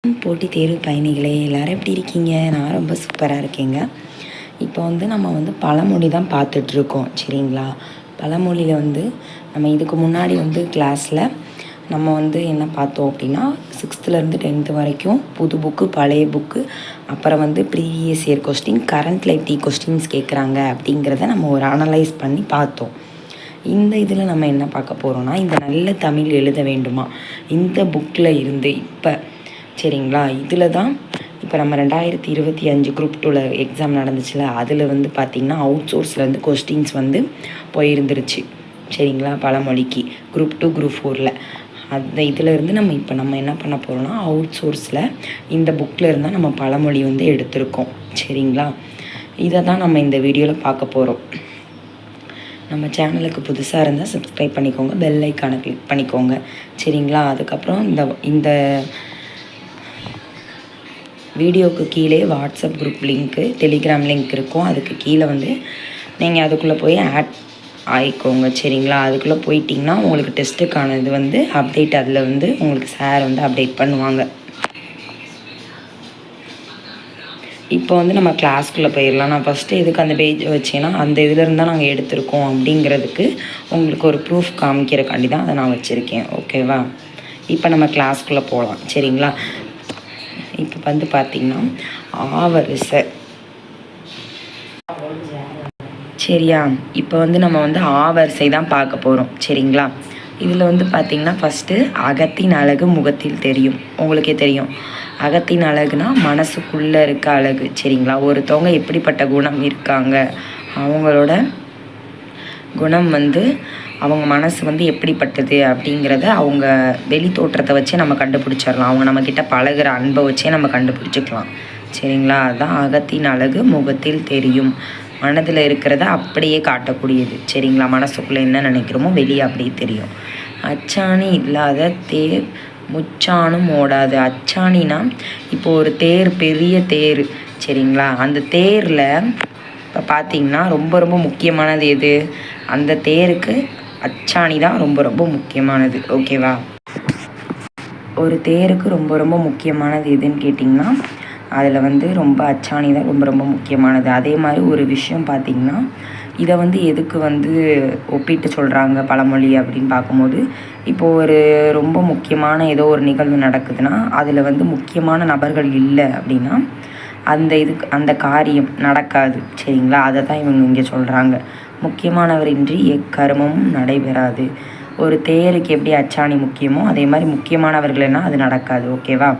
போட்டித் தேர்வு பயணிகளே எல்லோரும் எப்படி இருக்கீங்க? நான் ரொம்ப சூப்பராக இருக்கேங்க. இப்போ நம்ம பழமொழி தான் பார்த்துட்ருக்கோம் சரிங்களா? பழமொழியில் நம்ம இதுக்கு முன்னாடி கிளாஸில் நம்ம என்ன பார்த்தோம் அப்படின்னா 6th-லேருந்து 10th வரைக்கும் புது புக்கு, பழைய புக்கு, அப்புறம் ப்ரீவியஸ் இயர் கொஸ்டின், கரண்ட் லைட்டி கொஸ்டின்ஸ் கேட்குறாங்க அப்படிங்கிறத நம்ம ஒரு அனலைஸ் பண்ணி பார்த்தோம். இந்த இதில் நம்ம என்ன பார்க்க போகிறோன்னா, இந்த நல்ல தமிழ் எழுத வேண்டுமா இந்த புக்கில் இருந்து இப்போ சரிங்களா? இதில் தான் இப்போ நம்ம 2025 குரூப் 2ல் எக்ஸாம் நடந்துச்சுல, அதில் பார்த்திங்கன்னா அவுட் சோர்ஸ்லேருந்து கொஸ்டின்ஸ் போயிருந்துருச்சு சரிங்களா? பழமொழிக்கு குரூப் 2 குரூப் 4ல் அந்த இதில் இருந்து நம்ம என்ன பண்ண போகிறோம்னா, அவுட் சோர்ஸில் இந்த புக்கில் இருந்தால் நம்ம பழமொழி எடுத்திருக்கோம் சரிங்களா? இதை தான் நம்ம இந்த வீடியோவில் பார்க்க போகிறோம். நம்ம சேனலுக்கு புதுசாக இருந்தால் சப்ஸ்கிரைப் பண்ணிக்கோங்க, பெல் ஐக்கானை கிளிக் பண்ணிக்கோங்க சரிங்களா? அதுக்கப்புறம் இந்த வீடியோவுக்கு கீழே WhatsApp group link, Telegram link இருக்கும். அதுக்கு கீழே நீங்கள் அதுக்குள்ளே போய் ஆட் ஆகிக்கோங்க சரிங்களா? அதுக்குள்ளே போயிட்டிங்கன்னா உங்களுக்கு டெஸ்ட்டுக்கான இது அப்டேட் அதில் உங்களுக்கு சார் அப்டேட் பண்ணுவாங்க. இப்போ நம்ம கிளாஸ்க்குள்ளே போயிடலாம். நான் ஃபஸ்ட்டு எதுக்கு அந்த பேஜ் வச்சேன்னா, அந்த இதிலேருந்து தான் நாங்கள் எடுத்திருக்கோம் அப்படிங்கிறதுக்கு உங்களுக்கு ஒரு ப்ரூஃப் காமிக்கிறக்காண்டி தான் அதை நான் வச்சுருக்கேன். ஓகேவா? இப்போ நம்ம கிளாஸ்க்குள்ளே போகலாம் சரிங்களா? இப்போ பார்த்திங்கன்னா ஆவரிசை சரியா? இப்போ நம்ம ஆவரிசை தான் பார்க்க போகிறோம் சரிங்களா? இதில் பார்த்திங்கன்னா ஃபஸ்ட்டு அகத்தின் அழகு முகத்தில் தெரியும். உங்களுக்கே தெரியும், அகத்தின் அழகுனா மனசுக்குள்ளே இருக்க அழகு சரிங்களா? ஒருத்தவங்க எப்படிப்பட்ட குணம் இருக்காங்க, அவங்களோட குணம் அவங்க மனசு எப்படிப்பட்டது அப்படிங்கிறத அவங்க வெளி தோற்றத்தை வச்சே நம்ம கண்டுபிடிச்சிடலாம். அவங்க நம்மக்கிட்ட பழகிற அன்பை வச்சே நம்ம கண்டுபிடிச்சிக்கலாம் சரிங்களா? அதுதான் அகத்தின் அழகு முகத்தில் தெரியும். மனதில் இருக்கிறத அப்படியே காட்டக்கூடியது சரிங்களா? மனசுக்குள்ளே என்ன நினைக்கிறோமோ வெளியே அப்படியே தெரியும். அச்சாணி இல்லாத தேர் முச்சானும் ஓடாது. அச்சாணினா இப்போ ஒரு தேர், பெரிய தேர் சரிங்களா? அந்த தேரில் இப்போ பார்த்திங்கன்னா ரொம்ப ரொம்ப முக்கியமானது எது? அந்த தேருக்கு அச்சாணி தான் ரொம்ப ரொம்ப முக்கியமானது. ஓகேவா? ஒரு தேருக்கு ரொம்ப ரொம்ப முக்கியமானது எதுன்னு கேட்டிங்கன்னா, அதில் ரொம்ப அச்சாணி தான் ரொம்ப ரொம்ப முக்கியமானது. அதே மாதிரி ஒரு விஷயம் பார்த்திங்கன்னா, இதை எதுக்கு ஒப்பிட்டு சொல்கிறாங்க பழமொழி அப்படின்னு பார்க்கும்போது, இப்போது ஒரு ரொம்ப முக்கியமான ஏதோ ஒரு நிகழ்வு நடக்குதுன்னா, அதில் முக்கியமான நபர்கள் இல்லை அப்படின்னா அந்த காரியம் நடக்காது சரிங்களா? அதை தான் இவங்க இங்கே சொல்கிறாங்க. முக்கியமானவரின்றி எக்கருமமும் நடைபெறாது. ஒரு தேருக்கு எப்படி அச்சாணி முக்கியமோ அதே மாதிரி முக்கியமானவர்கள்னா அது நடக்காது. ஓகேவா?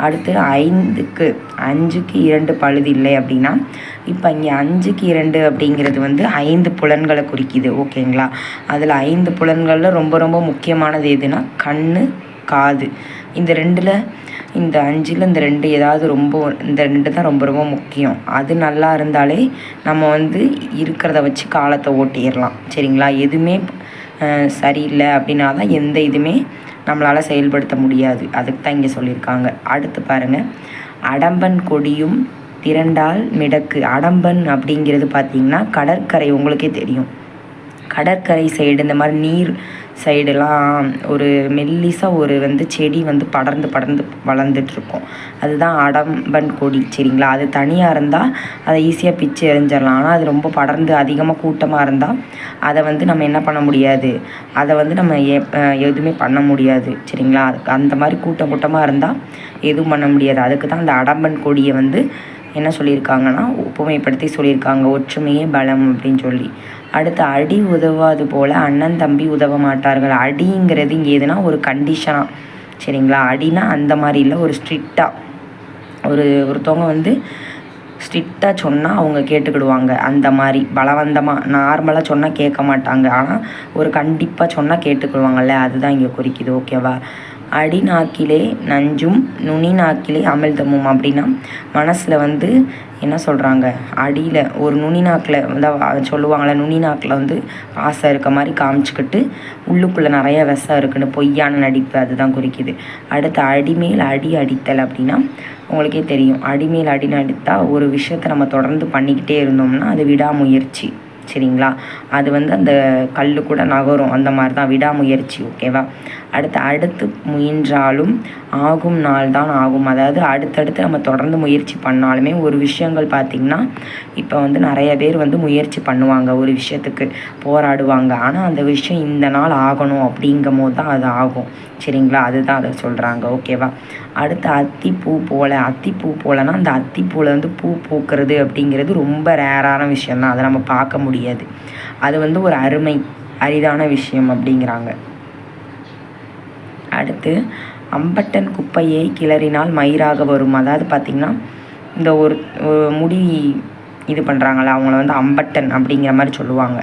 அடுத்து 5க்கு 2 பழுது இல்லை அப்படின்னா, இப்போ இங்கே 5க்கு 2 அப்படிங்கிறது 5 புலன்களை குறிக்குது. ஓகேங்களா? அதில் 5 புலன்களில் ரொம்ப ரொம்ப முக்கியமானது எதுனா கண், காது. இந்த 5ல் இந்த 2 ஏதாவது இந்த 2 தான் ரொம்ப ரொம்ப முக்கியம். அது நல்லா இருந்தாலே நம்ம இருக்கிறத வச்சு காலத்தை ஓட்டிடலாம் சரிங்களா? எதுவுமே சரியில்லை அப்படின்னா தான் எந்த இதுவுமே நம்மளால் செயல்படுத்த முடியாது. அதுக்கு தான் இங்கே சொல்லியிருக்காங்க. அடுத்து பாருங்கள், அடம்பன் கொடியும் திரண்டால் மிடக்கு. அடம்பன் அப்படிங்கிறது பார்த்திங்கன்னா கடற்கரை. உங்களுக்கே தெரியும், கடற்கரை சைடு இந்த மாதிரி நீர் சைடெல்லாம் ஒரு மெல்லிசாக ஒரு செடி படர்ந்து படர்ந்து வளர்ந்துட்டுருக்கும். அதுதான் அடம்பன் கொடி சரிங்களா? அது தனியாக இருந்தால் அதை ஈஸியாக பிச்சு எறிஞ்சிடலாம். ஆனால் அது ரொம்ப படர்ந்து அதிகமாக கூட்டமாக இருந்தால் அதை நம்ம என்ன பண்ண முடியாது, அதை நம்ம எதுவுமே பண்ண முடியாது சரிங்களா? அந்த மாதிரி கூட்டமாக இருந்தால் எதுவும் பண்ண முடியாது. அதுக்கு தான் அந்த அடம்பன் கொடியை என்ன சொல்லியிருக்காங்கன்னா, ஒப்புமைப்படுத்தி சொல்லியிருக்காங்க, ஒற்றுமையே பலம் அப்படின்னு சொல்லி. அடுத்து அடி உதவாது போல் அண்ணன் தம்பி உதவ மாட்டார்கள். அடிங்கிறது இங்கே எதுனா ஒரு கண்டிஷனாக சரிங்களா? அடினா அந்த மாதிரி இல்லை, ஒரு ஸ்ட்ரிக்டாக ஒருத்தவங்க ஸ்ட்ரிக்டாக சொன்னால் அவங்க கேட்டுக்கிடுவாங்க. அந்த மாதிரி பலவந்தமாக நார்மலாக சொன்னால் கேட்க மாட்டாங்க. ஆனால் ஒரு கண்டிப்பாக சொன்னால் கேட்டுக்கிடுவாங்கல்ல, அதுதான் இங்கே குறிக்குது. ஓகேவா? அடி நாக்கிலே நஞ்சும் நுனி நாக்கிலே அமிழ்தமும் அப்படின்னா, மனசில் என்ன சொல்கிறாங்க, அடியில் ஒரு நுனி நாக்கில் சொல்லுவாங்களே, நுனி நாக்கில் ஆசை இருக்க மாதிரி காமிச்சிக்கிட்டு உள்ளுக்குள்ளே நிறைய விஷம் இருக்குன்னு பொய்யான நடிப்பு, அதுதான் குறிக்குது. அடுத்து அடிமேல் அடி அடித்தல் அப்படின்னா, உங்களுக்கே தெரியும், அடிமேல் அடி அடித்தா ஒரு விஷயத்தை நம்ம தொடர்ந்து பண்ணிக்கிட்டே இருந்தோம்னா அது விடாமுயற்சி சரிங்களா. அது வந்து அந்த கல் கூட நகரும், அந்த மாதிரி தான் விடாமுயற்சி. ஓகேவா. அடுத்து முயன்றாலும் ஆகும் நாள் தான் ஆகும். அதாவது அடுத்தடுத்து நம்ம தொடர்ந்து முயற்சி பண்ணாலுமே ஒரு விஷயங்கள் பார்த்திங்கன்னா இப்போ வந்து நிறைய பேர் வந்து முயற்சி பண்ணுவாங்க, ஒரு விஷயத்துக்கு போராடுவாங்க. ஆனால் அந்த விஷயம் இந்த நாள் ஆகணும் அப்படிங்கும் போது தான் அது ஆகும். சரிங்களா. அதுதான் அதை சொல்கிறாங்க. ஓகேவா. அடுத்து அத்திப்பூ போல். அத்திப்பூ போலனா அந்த அத்திப்பூவில் வந்து பூ பூக்கிறது அப்படிங்கிறது ரொம்ப ரேரான விஷயந்தான், அதை நம்ம பார்க்க முடியாது. அது வந்து ஒரு அரிதான விஷயம் அப்படிங்கிறாங்க. அடுத்து அம்பட்டன் குப்பையை கிளறினால் மயிராக வரும். அதாவது பார்த்திங்கன்னா இந்த ஒரு முடி இது பண்ணுறாங்களே அவங்கள வந்து அம்பட்டன் அப்படிங்கிற மாதிரி சொல்லுவாங்க.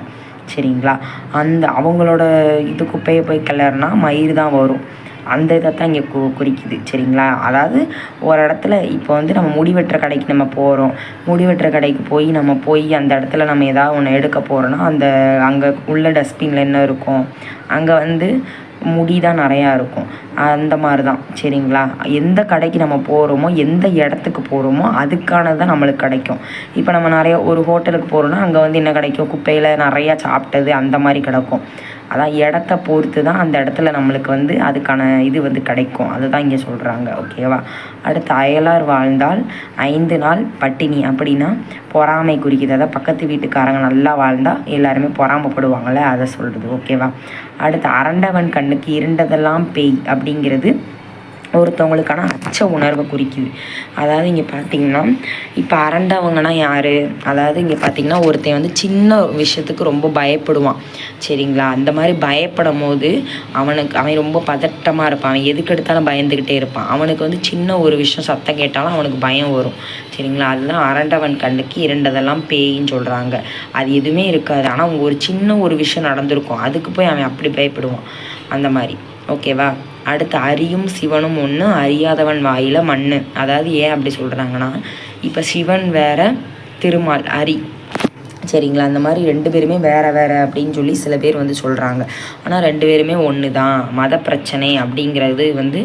சரிங்களா. அந்த அவங்களோட இது குப்பையை போய் கிளறினா மயிர் தான் வரும். அந்த இதை தான் இங்கே குறிக்குது. சரிங்களா. அதாவது ஒரு இடத்துல இப்போ வந்து நம்ம முடி வெட்டுற கடைக்கு நம்ம போகிறோம், முடி வெட்டுற கடைக்கு போய் அந்த இடத்துல நம்ம ஏதாவது ஒன்று எடுக்க போகிறோன்னா அங்கே உள்ள டஸ்ட்பினில் என்ன இருக்கும், அங்கே வந்து முடி தான் நிறையா இருக்கும். அந்த மாதிரி தான். சரிங்களா. எந்த கடைக்கு நம்ம போகிறோமோ, எந்த இடத்துக்கு போகிறோமோ அதுக்கானது தான் நம்மளுக்கு கிடைக்கும். இப்போ நம்ம நிறைய ஒரு ஹோட்டலுக்கு போகிறோன்னா அங்கே வந்து என்ன கிடைக்கும், குப்பையில் நிறையா சாப்பிட்டது அந்த மாதிரி கிடக்கும். அதான் இடத்த பொறுத்து தான் அந்த இடத்துல நம்மளுக்கு வந்து அதுக்கான இது வந்து கிடைக்கும். அதுதான் இங்கே சொல்கிறாங்க. ஓகேவா. அடுத்து அயலார் வாழ்ந்தால் 5 நாள் பட்டினி அப்படின்னா பொறாமை குறிக்குது. அதாவது பக்கத்து வீட்டுக்காரங்க நல்லா வாழ்ந்தால் எல்லாருமே பொறாமைப்படுவாங்கள்ல, அதை சொல்கிறது. ஓகேவா. அடுத்து அரண்டவன் கண்ணுக்கு இருண்டதெல்லாம் பேய் அப்படிங்கிறது ஒருத்தவங்களுக்கான அச்ச உணர்வை குறிக்குது. அதாவது இங்கே பார்த்திங்கன்னா இப்போ அரண்டவங்கன்னா யார், அதாவது இங்கே பார்த்திங்கன்னா ஒருத்தன் வந்து சின்ன விஷயத்துக்கு ரொம்ப பயப்படுவான். சரிங்களா. அந்த மாதிரி பயப்படும் போது அவன் ரொம்ப பதட்டமாக இருப்பான், அவன் எதுக்கு எடுத்தாலும் பயந்துக்கிட்டே இருப்பான். அவனுக்கு வந்து சின்ன ஒரு விஷயம் சத்தம் கேட்டாலும் அவனுக்கு பயம் வரும். சரிங்களா. அதுதான் அரண்டவன் கண்ணுக்கு இரண்டதெல்லாம் பேயின்னு சொல்கிறாங்க. அது எதுவுமே இருக்காது, ஆனால் அவங்க ஒரு சின்ன ஒரு விஷயம் நடந்திருக்கும், அதுக்கு போய் அவன் அப்படி பயப்படுவான், அந்த மாதிரி. ஓகேவா. அடுத்து அறியும் சிவனும் ஒன்று, அறியாதவன் வாயில மண். அதாவது ஏன் அப்படி சொல்கிறாங்கன்னா இப்போ சிவன் வேற, திருமால் சரிங்களா. அந்த மாதிரி 2 பேருமே வேறு அப்படின்னு சொல்லி சில பேர் வந்து சொல்கிறாங்க. ஆனால் 2 பேருமே ஒன்று தான். மத பிரச்சனை அப்படிங்கிறது வந்து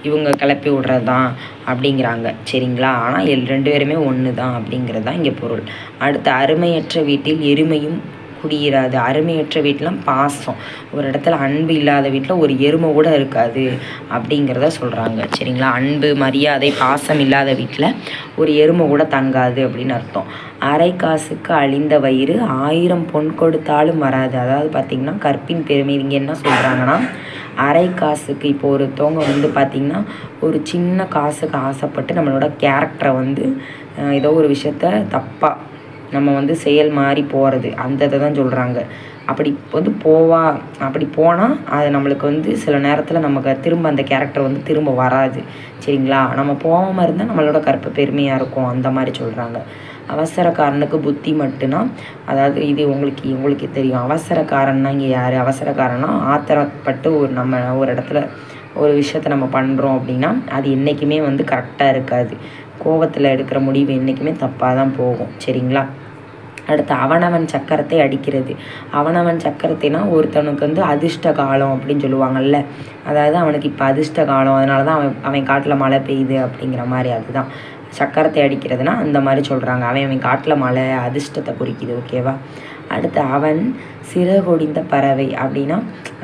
இவங்க கிளப்பி விடுறது தான் அப்படிங்கிறாங்க. சரிங்களா. ஆனால் 2 பேருமே ஒன்று தான் அப்படிங்கிறது தான் இங்கே பொருள். அடுத்து அருமையற்ற வீட்டில் எருமையும் குடியிராது. அருமையற்ற வீட்டில் பாசம், ஒரு இடத்துல அன்பு இல்லாத வீட்டில் ஒரு எருமை கூட இருக்காது அப்படிங்கிறத சொல்கிறாங்க. சரிங்களா. அன்பு மரியாதை பாசம் இல்லாத வீட்டில் ஒரு எருமை கூட தங்காது அப்படின்னு அர்த்தம். அரை காசுக்கு அழிந்த வயிறு 1000 பொன் கொடுத்தாலும் வராது. அதாவது பார்த்திங்கன்னா கற்பின் பெருமை. இங்கே என்ன சொல்கிறாங்கன்னா அரை காசுக்கு இப்போ ஒருத்தவங்க வந்து பார்த்திங்கன்னா ஒரு சின்ன காசுக்கு ஆசைப்பட்டு நம்மளோட கேரக்டரை வந்து ஏதோ ஒரு விஷயத்த தப்பாக நம்ம வந்து செயல் மாறி போகிறது, அந்த இதை தான் சொல்கிறாங்க. அப்படி வந்து அப்படி போனால் அது நம்மளுக்கு வந்து சில நேரத்தில் நமக்கு திரும்ப அந்த கேரக்டர் வந்து திரும்ப வராது. சரிங்களா. நம்ம போகாமல் இருந்தால் நம்மளோட கற்பு பெருமையாக இருக்கும், அந்த மாதிரி சொல்கிறாங்க. அவசரக்காரனுக்கு புத்தி மட்டும்னா, அதாவது இது உங்களுக்கு தெரியும். அவசரக்காரன்னா இங்கே யார், அவசரக்காரன்னா ஆத்திரப்பட்டு நம்ம ஒரு இடத்துல ஒரு விஷயத்தை நம்ம பண்ணுறோம் அப்படின்னா அது என்றைக்குமே வந்து கரெக்டாக இருக்காது. கோபத்தில் எடுக்கிற முடிவு என்றைக்குமே தப்பாக தான் போகும். சரிங்களா. அடுத்து அவனவன் சக்கரத்தை அடிக்கிறது. அவனவன் சக்கரத்தைனா ஒருத்தனுக்கு வந்து அதிர்ஷ்ட காலம் அப்படின்னு சொல்லுவாங்கள்ல, அதாவது அவனுக்கு இப்போ அதிர்ஷ்ட காலம், அதனால தான் அவன் காட்டில் மழை பெய்யுது அப்படிங்கிற மாதிரி. அதுதான் சக்கரத்தை அடிக்கிறதுனா அந்த மாதிரி சொல்கிறாங்க. அவன் காட்டில் மழை அதிர்ஷ்டத்தை குறிக்குது. ஓகேவா. அடுத்து அவன் சிறகொடிந்த பறவை அப்படின்னா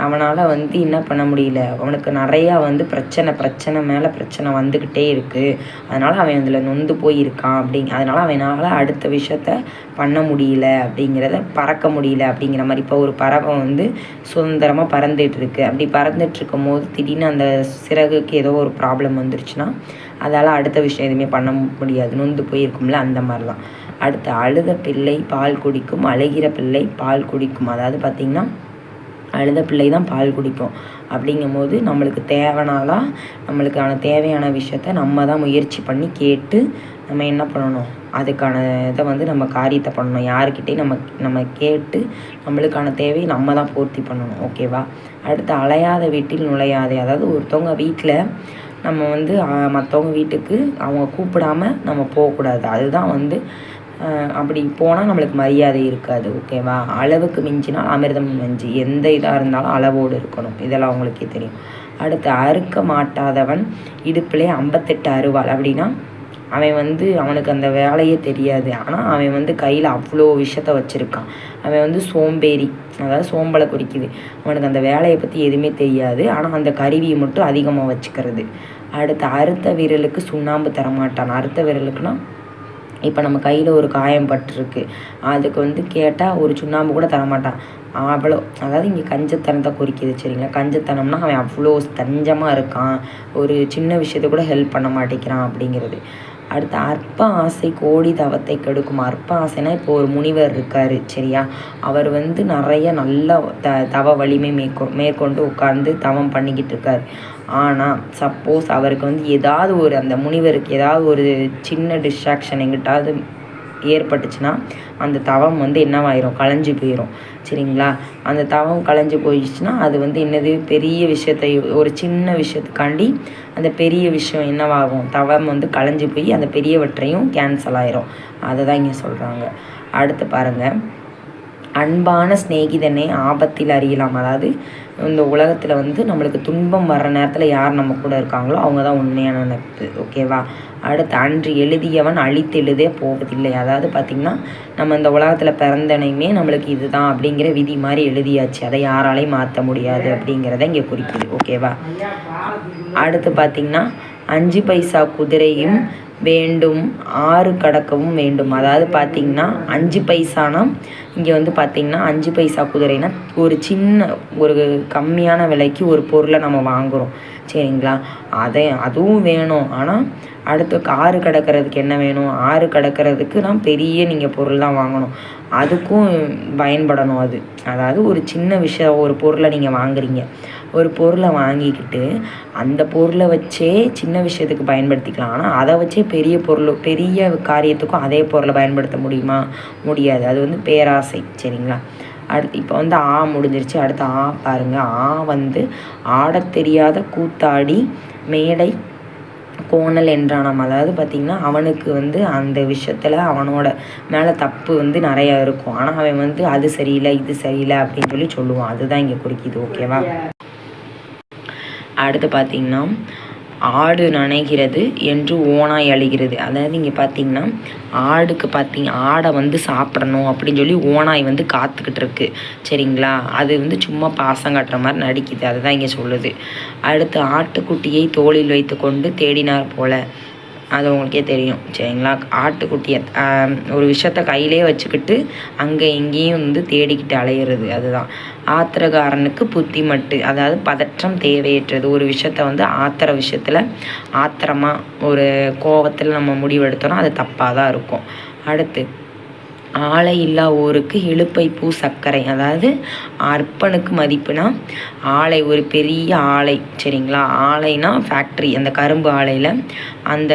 அவனால் வந்து என்ன பண்ண முடியல, அவனுக்கு நிறையா வந்து பிரச்சனை மேலே பிரச்சனை வந்துக்கிட்டே இருக்குது, அதனால் அவன் அதில் நொந்து போயிருக்கான் அதனால் அவனால் அடுத்த விஷயத்த பண்ண முடியல அப்படிங்கிறத, பறக்க முடியல அப்படிங்கிற மாதிரி. இப்போ ஒரு பறவை வந்து சுதந்திரமாக பறந்துட்டுருக்கு, அப்படி பறந்துட்டுருக்கும் போது திடீர்னு அந்த சிறகுக்கு ஏதோ ஒரு ப்ராப்ளம் வந்துருச்சுன்னா அதால் அடுத்த விஷயம் எதுவுமே பண்ண முடியாது, நொந்து போயிருக்கும்ல, அந்த மாதிரி தான். அடுத்து அழுத பிள்ளை பால் குடிக்கும், அழுகிற பிள்ளை பால் குடிக்கும். அதாவது பார்த்திங்கன்னா அழுத பிள்ளை தான் பால் குடிக்கும். அப்படிங்கும்போது நம்மளுக்கு நம்மளுக்கான தேவையான விஷயத்த நம்ம தான் முயற்சி பண்ணி கேட்டு நம்ம என்ன பண்ணணும், அதுக்கான இதை வந்து நம்ம காரியத்தை பண்ணணும். யாருக்கிட்டையும் நம்ம கேட்டு நம்மளுக்கான தேவையை நம்ம தான் பூர்த்தி பண்ணணும். ஓகேவா. அடுத்து அலையாத வீட்டில் நுழையாதே. அதாவது ஒருத்தவங்க வீட்டில் நம்ம வந்து மற்றவங்க வீட்டுக்கு அவங்க கூப்பிடாம நம்ம போகக்கூடாது. அதுதான் வந்து அப்படி போனால் நம்மளுக்கு மரியாதை இருக்காது. ஓகேவா. அளவுக்கு மிஞ்சினால் அமிர்தம் நஞ்சு. எந்த இதாக இருந்தாலும் அளவோடு இருக்கணும். இதெல்லாம் அவங்களுக்கே தெரியும். அடுத்து அறுக்க மாட்டாதவன் இடுப்பிலே 58 அருவாள் அப்படின்னா அவன் வந்து அவனுக்கு அந்த வேலையே தெரியாது. ஆனால் அவன் வந்து கையில் அவ்வளோ விஷயத்த வச்சுருக்கான். அவன் வந்து சோம்பேறி, அதாவது சோம்பலை குறிக்குது. அவனுக்கு அந்த வேலையை பற்றி எதுவுமே தெரியாது. ஆனால் அந்த கருவியை மட்டும் அதிகமாக வச்சுக்கிறது. அடுத்து அறுத்த விரலுக்கு சுண்ணாம்பு தரமாட்டான். அறுத்த விரலுக்குன்னா இப்போ நம்ம கையில் ஒரு காயம் பட்டிருக்கு, அதுக்கு வந்து கேட்டால் ஒரு சுண்ணாம்பு கூட தரமாட்டான். அவ்வளோ, அதாவது இங்கே கஞ்சத்தனத்தை குறிக்கிது. சரிங்களா? கஞ்சத்தனம்னா அவன் அவ்வளோ தஞ்சமாக இருக்கான், ஒரு சின்ன விஷயத்த கூட ஹெல்ப் பண்ண மாட்டேங்கிறான் அப்படிங்கிறது. அடுத்து அற்ப ஆசை கோடி தவத்தை கெடுக்கும். அற்ப ஆசைனா இப்போ ஒரு முனிவர் இருக்கார், சரியா? அவர் வந்து நிறைய நல்ல தவ வலிமை மேற்கொண்டு உட்கார்ந்து தவம் பண்ணிக்கிட்டு இருக்கார். ஆனால் சப்போஸ் அவருக்கு வந்து ஏதாவது ஒரு அந்த முனிவருக்கு ஏதாவது ஒரு சின்ன டிஸ்ட்ராக்ஷன் எங்கிட்டாவது ஏற்பட்டுச்சுன்னா அந்த தவம் வந்து என்னவாயிரும், களைஞ்சி போயிடும். சரிங்களா? அந்த தவம் களைஞ்சி போயிடுச்சுன்னா அது வந்து என்னது, பெரிய விஷயத்தை, ஒரு சின்ன விஷயத்துக்காண்டி அந்த பெரிய விஷயம் என்னவாகும், தவம் வந்து களைஞ்சி போய் அந்த பெரியவற்றையும் கேன்சல் ஆயிரும். அதை தான் இங்கே சொல்கிறாங்க. அடுத்து பாருங்கள், அன்பான சிநேகிதனை ஆபத்தில் அறியலாம். அதாவது இந்த உலகத்தில் வந்து நம்மளுக்கு துன்பம் வர்ற நேரத்தில் யார் நம்ம கூட இருக்காங்களோ அவங்க தான் உண்மையான நட்பு. ஓகேவா? அடுத்து அன்று எழுதியவன் அழித்து எழுதே போவதில்லை. அதாவது பார்த்திங்கன்னா நம்ம இந்த உலகத்தில் பிறந்தனையுமே நம்மளுக்கு இதுதான் அப்படிங்கிற விதி மாதிரி எழுதியாச்சு, அதை யாராலையும் மாற்ற முடியாது அப்படிங்கிறத இங்கே குறிக்குது. ஓகேவா? அடுத்து பார்த்திங்கன்னா 5 பைசா குதிரையும் வேண்டும், 6 கடக்கவும் வேண்டும். அதாவது பார்த்திங்கன்னா 5 பைசானா இங்கே வந்து பார்த்திங்கன்னா 5 பைசா குதிரைனா ஒரு சின்ன ஒரு கம்மியான விலைக்கு ஒரு பொருளை நம்ம வாங்குகிறோம், சரிங்களா? அதுவும் வேணும். ஆனால் அடுத்து 6 கடக்கிறதுக்கு என்ன வேணும், 6 கடக்கிறதுக்கு தான் பெரிய நீங்கள் பொருள் தான் வாங்கணும், அதுக்கும் பயன்படணும் அது. அதாவது ஒரு சின்ன விஷயம், ஒரு பொருளை நீங்கள் வாங்குறீங்க, ஒரு பொருளை வாங்கிக்கிட்டு அந்த பொருளை வச்சே சின்ன விஷயத்துக்கு பயன்படுத்திக்கலாம். ஆனால் அதை வச்சே பெரிய காரியத்துக்கும் அதே பொருளை பயன்படுத்த முடியுமா? முடியாது. அது வந்து பேராசை. சரிங்களா? அடுத்து இப்போ வந்து ஆ முடிஞ்சிருச்சு. அடுத்து ஆ பாருங்கள். ஆ வந்து ஆடத் தெரியாத கூத்தாடி மேடை கோணல் என்றானாம். அதாவது பார்த்திங்கன்னா அவனுக்கு வந்து அந்த விஷயத்தில் அவனோட மேலே தப்பு வந்து நிறையா இருக்கும். ஆனால் அவன் வந்து அது சரியில்லை இது சரியில்லை அப்படின்னு சொல்லுவான். அதுதான் இங்கே குறிக்குது. ஓகேவா? அடுத்து பார்த்திங்கன்னா ஆடு நனைகிறது என்று ஓனாய் அழிகிறது. அதாவது இங்கே பார்த்திங்கன்னா ஆடை வந்து சாப்பிடணும் அப்படின்னு சொல்லி ஓனாய் வந்து காத்துக்கிட்டு இருக்கு. சரிங்களா? அது வந்து சும்மா பாசம் காட்டுற மாதிரி நடிக்குது. அதுதான் இங்கே சொல்லுது. அடுத்து ஆட்டுக்குட்டியை தோளில் வைத்து கொண்டு தேடினார் போல. அது உங்களுக்கே தெரியும். சரிங்களா? ஆட்டுக்குட்டியை ஒரு விஷயத்த கையிலே வச்சுக்கிட்டு அங்கே எங்கேயும் வந்து தேடிக்கிட்டு அலையிறது. அதுதான் ஆத்திரக்காரனுக்கு புத்தி மட்டு. அதாவது பதற்றம் தேவையற்றது. ஒரு விஷயத்த வந்து விஷயத்தில் ஆத்திரமாக ஒரு கோவத்தில் நம்ம முடிவெடுத்தோன்னா அது தப்பாக தான் இருக்கும். அடுத்து ஆலை இல்லா ஊருக்கு இழுப்பை பூ சர்க்கரை. அதாவது அர்ப்பனுக்கு மதிப்புனா ஆலை, ஒரு பெரிய ஆலை. சரிங்களா? ஆலைனா ஃபேக்ட்ரி. அந்த கரும்பு ஆலையில் அந்த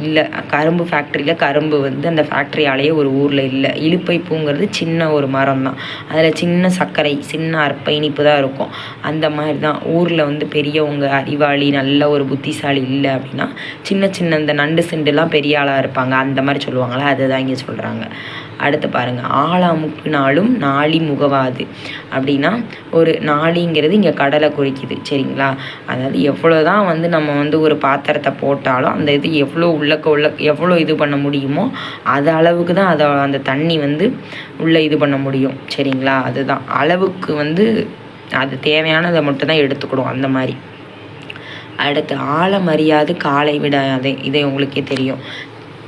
இல்லை, கரும்பு ஃபேக்ட்ரியில் கரும்பு வந்து அந்த ஃபேக்ட்ரி ஆலையே ஒரு ஊரில் இல்லை. இழுப்பை பூங்கிறது சின்ன ஒரு மரம் தான், அதில் சின்ன சர்க்கரை, சின்ன அற்ப இனிப்பு தான் இருக்கும். அந்த மாதிரி தான் ஊரில் வந்து பெரியவங்க அறிவாளி நல்ல ஒரு புத்திசாலி இல்லை அப்படின்னா சின்ன சின்ன இந்த நண்டு சிண்டுலாம் பெரிய ஆளாக இருப்பாங்க, அந்த மாதிரி சொல்லுவாங்களே, அதுதான் இங்கே சொல்கிறாங்க. அடுத்து பாருங்கள், ஆழாமுக்குனாலும் நாளி முகவாது. அப்படின்னா ஒரு நாளிங்கிறது இங்கே கடலை குறிக்குது. சரிங்களா? அதாவது எவ்வளோ தான் வந்து நம்ம வந்து ஒரு பாத்திரத்தை போட்டாலும் அந்த இது எவ்வளோ எவ்வளோ இது பண்ண முடியுமோ அது அளவுக்கு தான் அந்த தண்ணி வந்து உள்ளே இது பண்ண முடியும். சரிங்களா? அதுதான் அளவுக்கு வந்து அது தேவையானதை மட்டும் தான் எடுத்துக்கிடும், அந்த மாதிரி. அடுத்து ஆழமறியாது காலை விடாது. இதை உங்களுக்கே தெரியும்.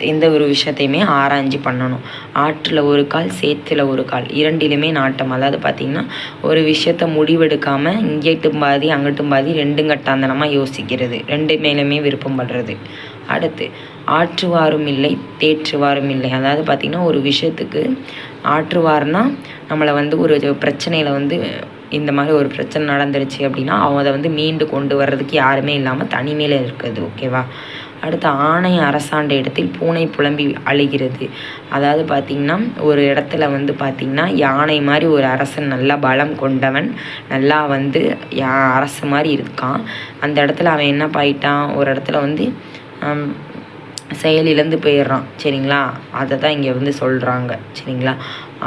எந்த ஒரு விஷயத்தையுமே ஆராய்ச்சி பண்ணணும். ஆற்றில் ஒரு கால் சேத்துல ஒரு கால், இரண்டிலுமே நாட்டம். அதாவது பார்த்திங்கன்னா ஒரு விஷயத்த முடிவெடுக்காமல் இங்கேட்டும் பாதி அங்கிட்டும் பாதி ரெண்டும் கட்டாந்தனமாக யோசிக்கிறது, ரெண்டு மேலுமே விருப்பம் படுறது. அடுத்து ஆற்றுவாரும் இல்லை தேற்றுவாரும் இல்லை. அதாவது பார்த்திங்கன்னா ஒரு விஷயத்துக்கு ஆற்றுவார்னா நம்மளை வந்து ஒரு பிரச்சனையில் வந்து இந்த மாதிரி ஒரு பிரச்சனை நடந்துருச்சு அப்படின்னா அதை வந்து மீண்டு கொண்டு வர்றதுக்கு யாருமே இல்லாமல் தனிமையில் இருக்குது. ஓகேவா? அடுத்து ஆணை அரசாண்ட இடத்தில் பூனை புலம்பி அழுகிறது. அதாவது பார்த்திங்கன்னா ஒரு இடத்துல வந்து பார்த்திங்கன்னா யானை மாதிரி ஒரு அரசன், நல்லா பலம் கொண்டவன், நல்லா வந்து அரசு மாதிரி இருக்கான். அந்த இடத்துல அவன் என்ன பாயிட்டான், ஒரு இடத்துல வந்து செயலிழந்து போயிடுறான். சரிங்களா? அதை தான் இங்கே வந்து சொல்கிறாங்க. சரிங்களா?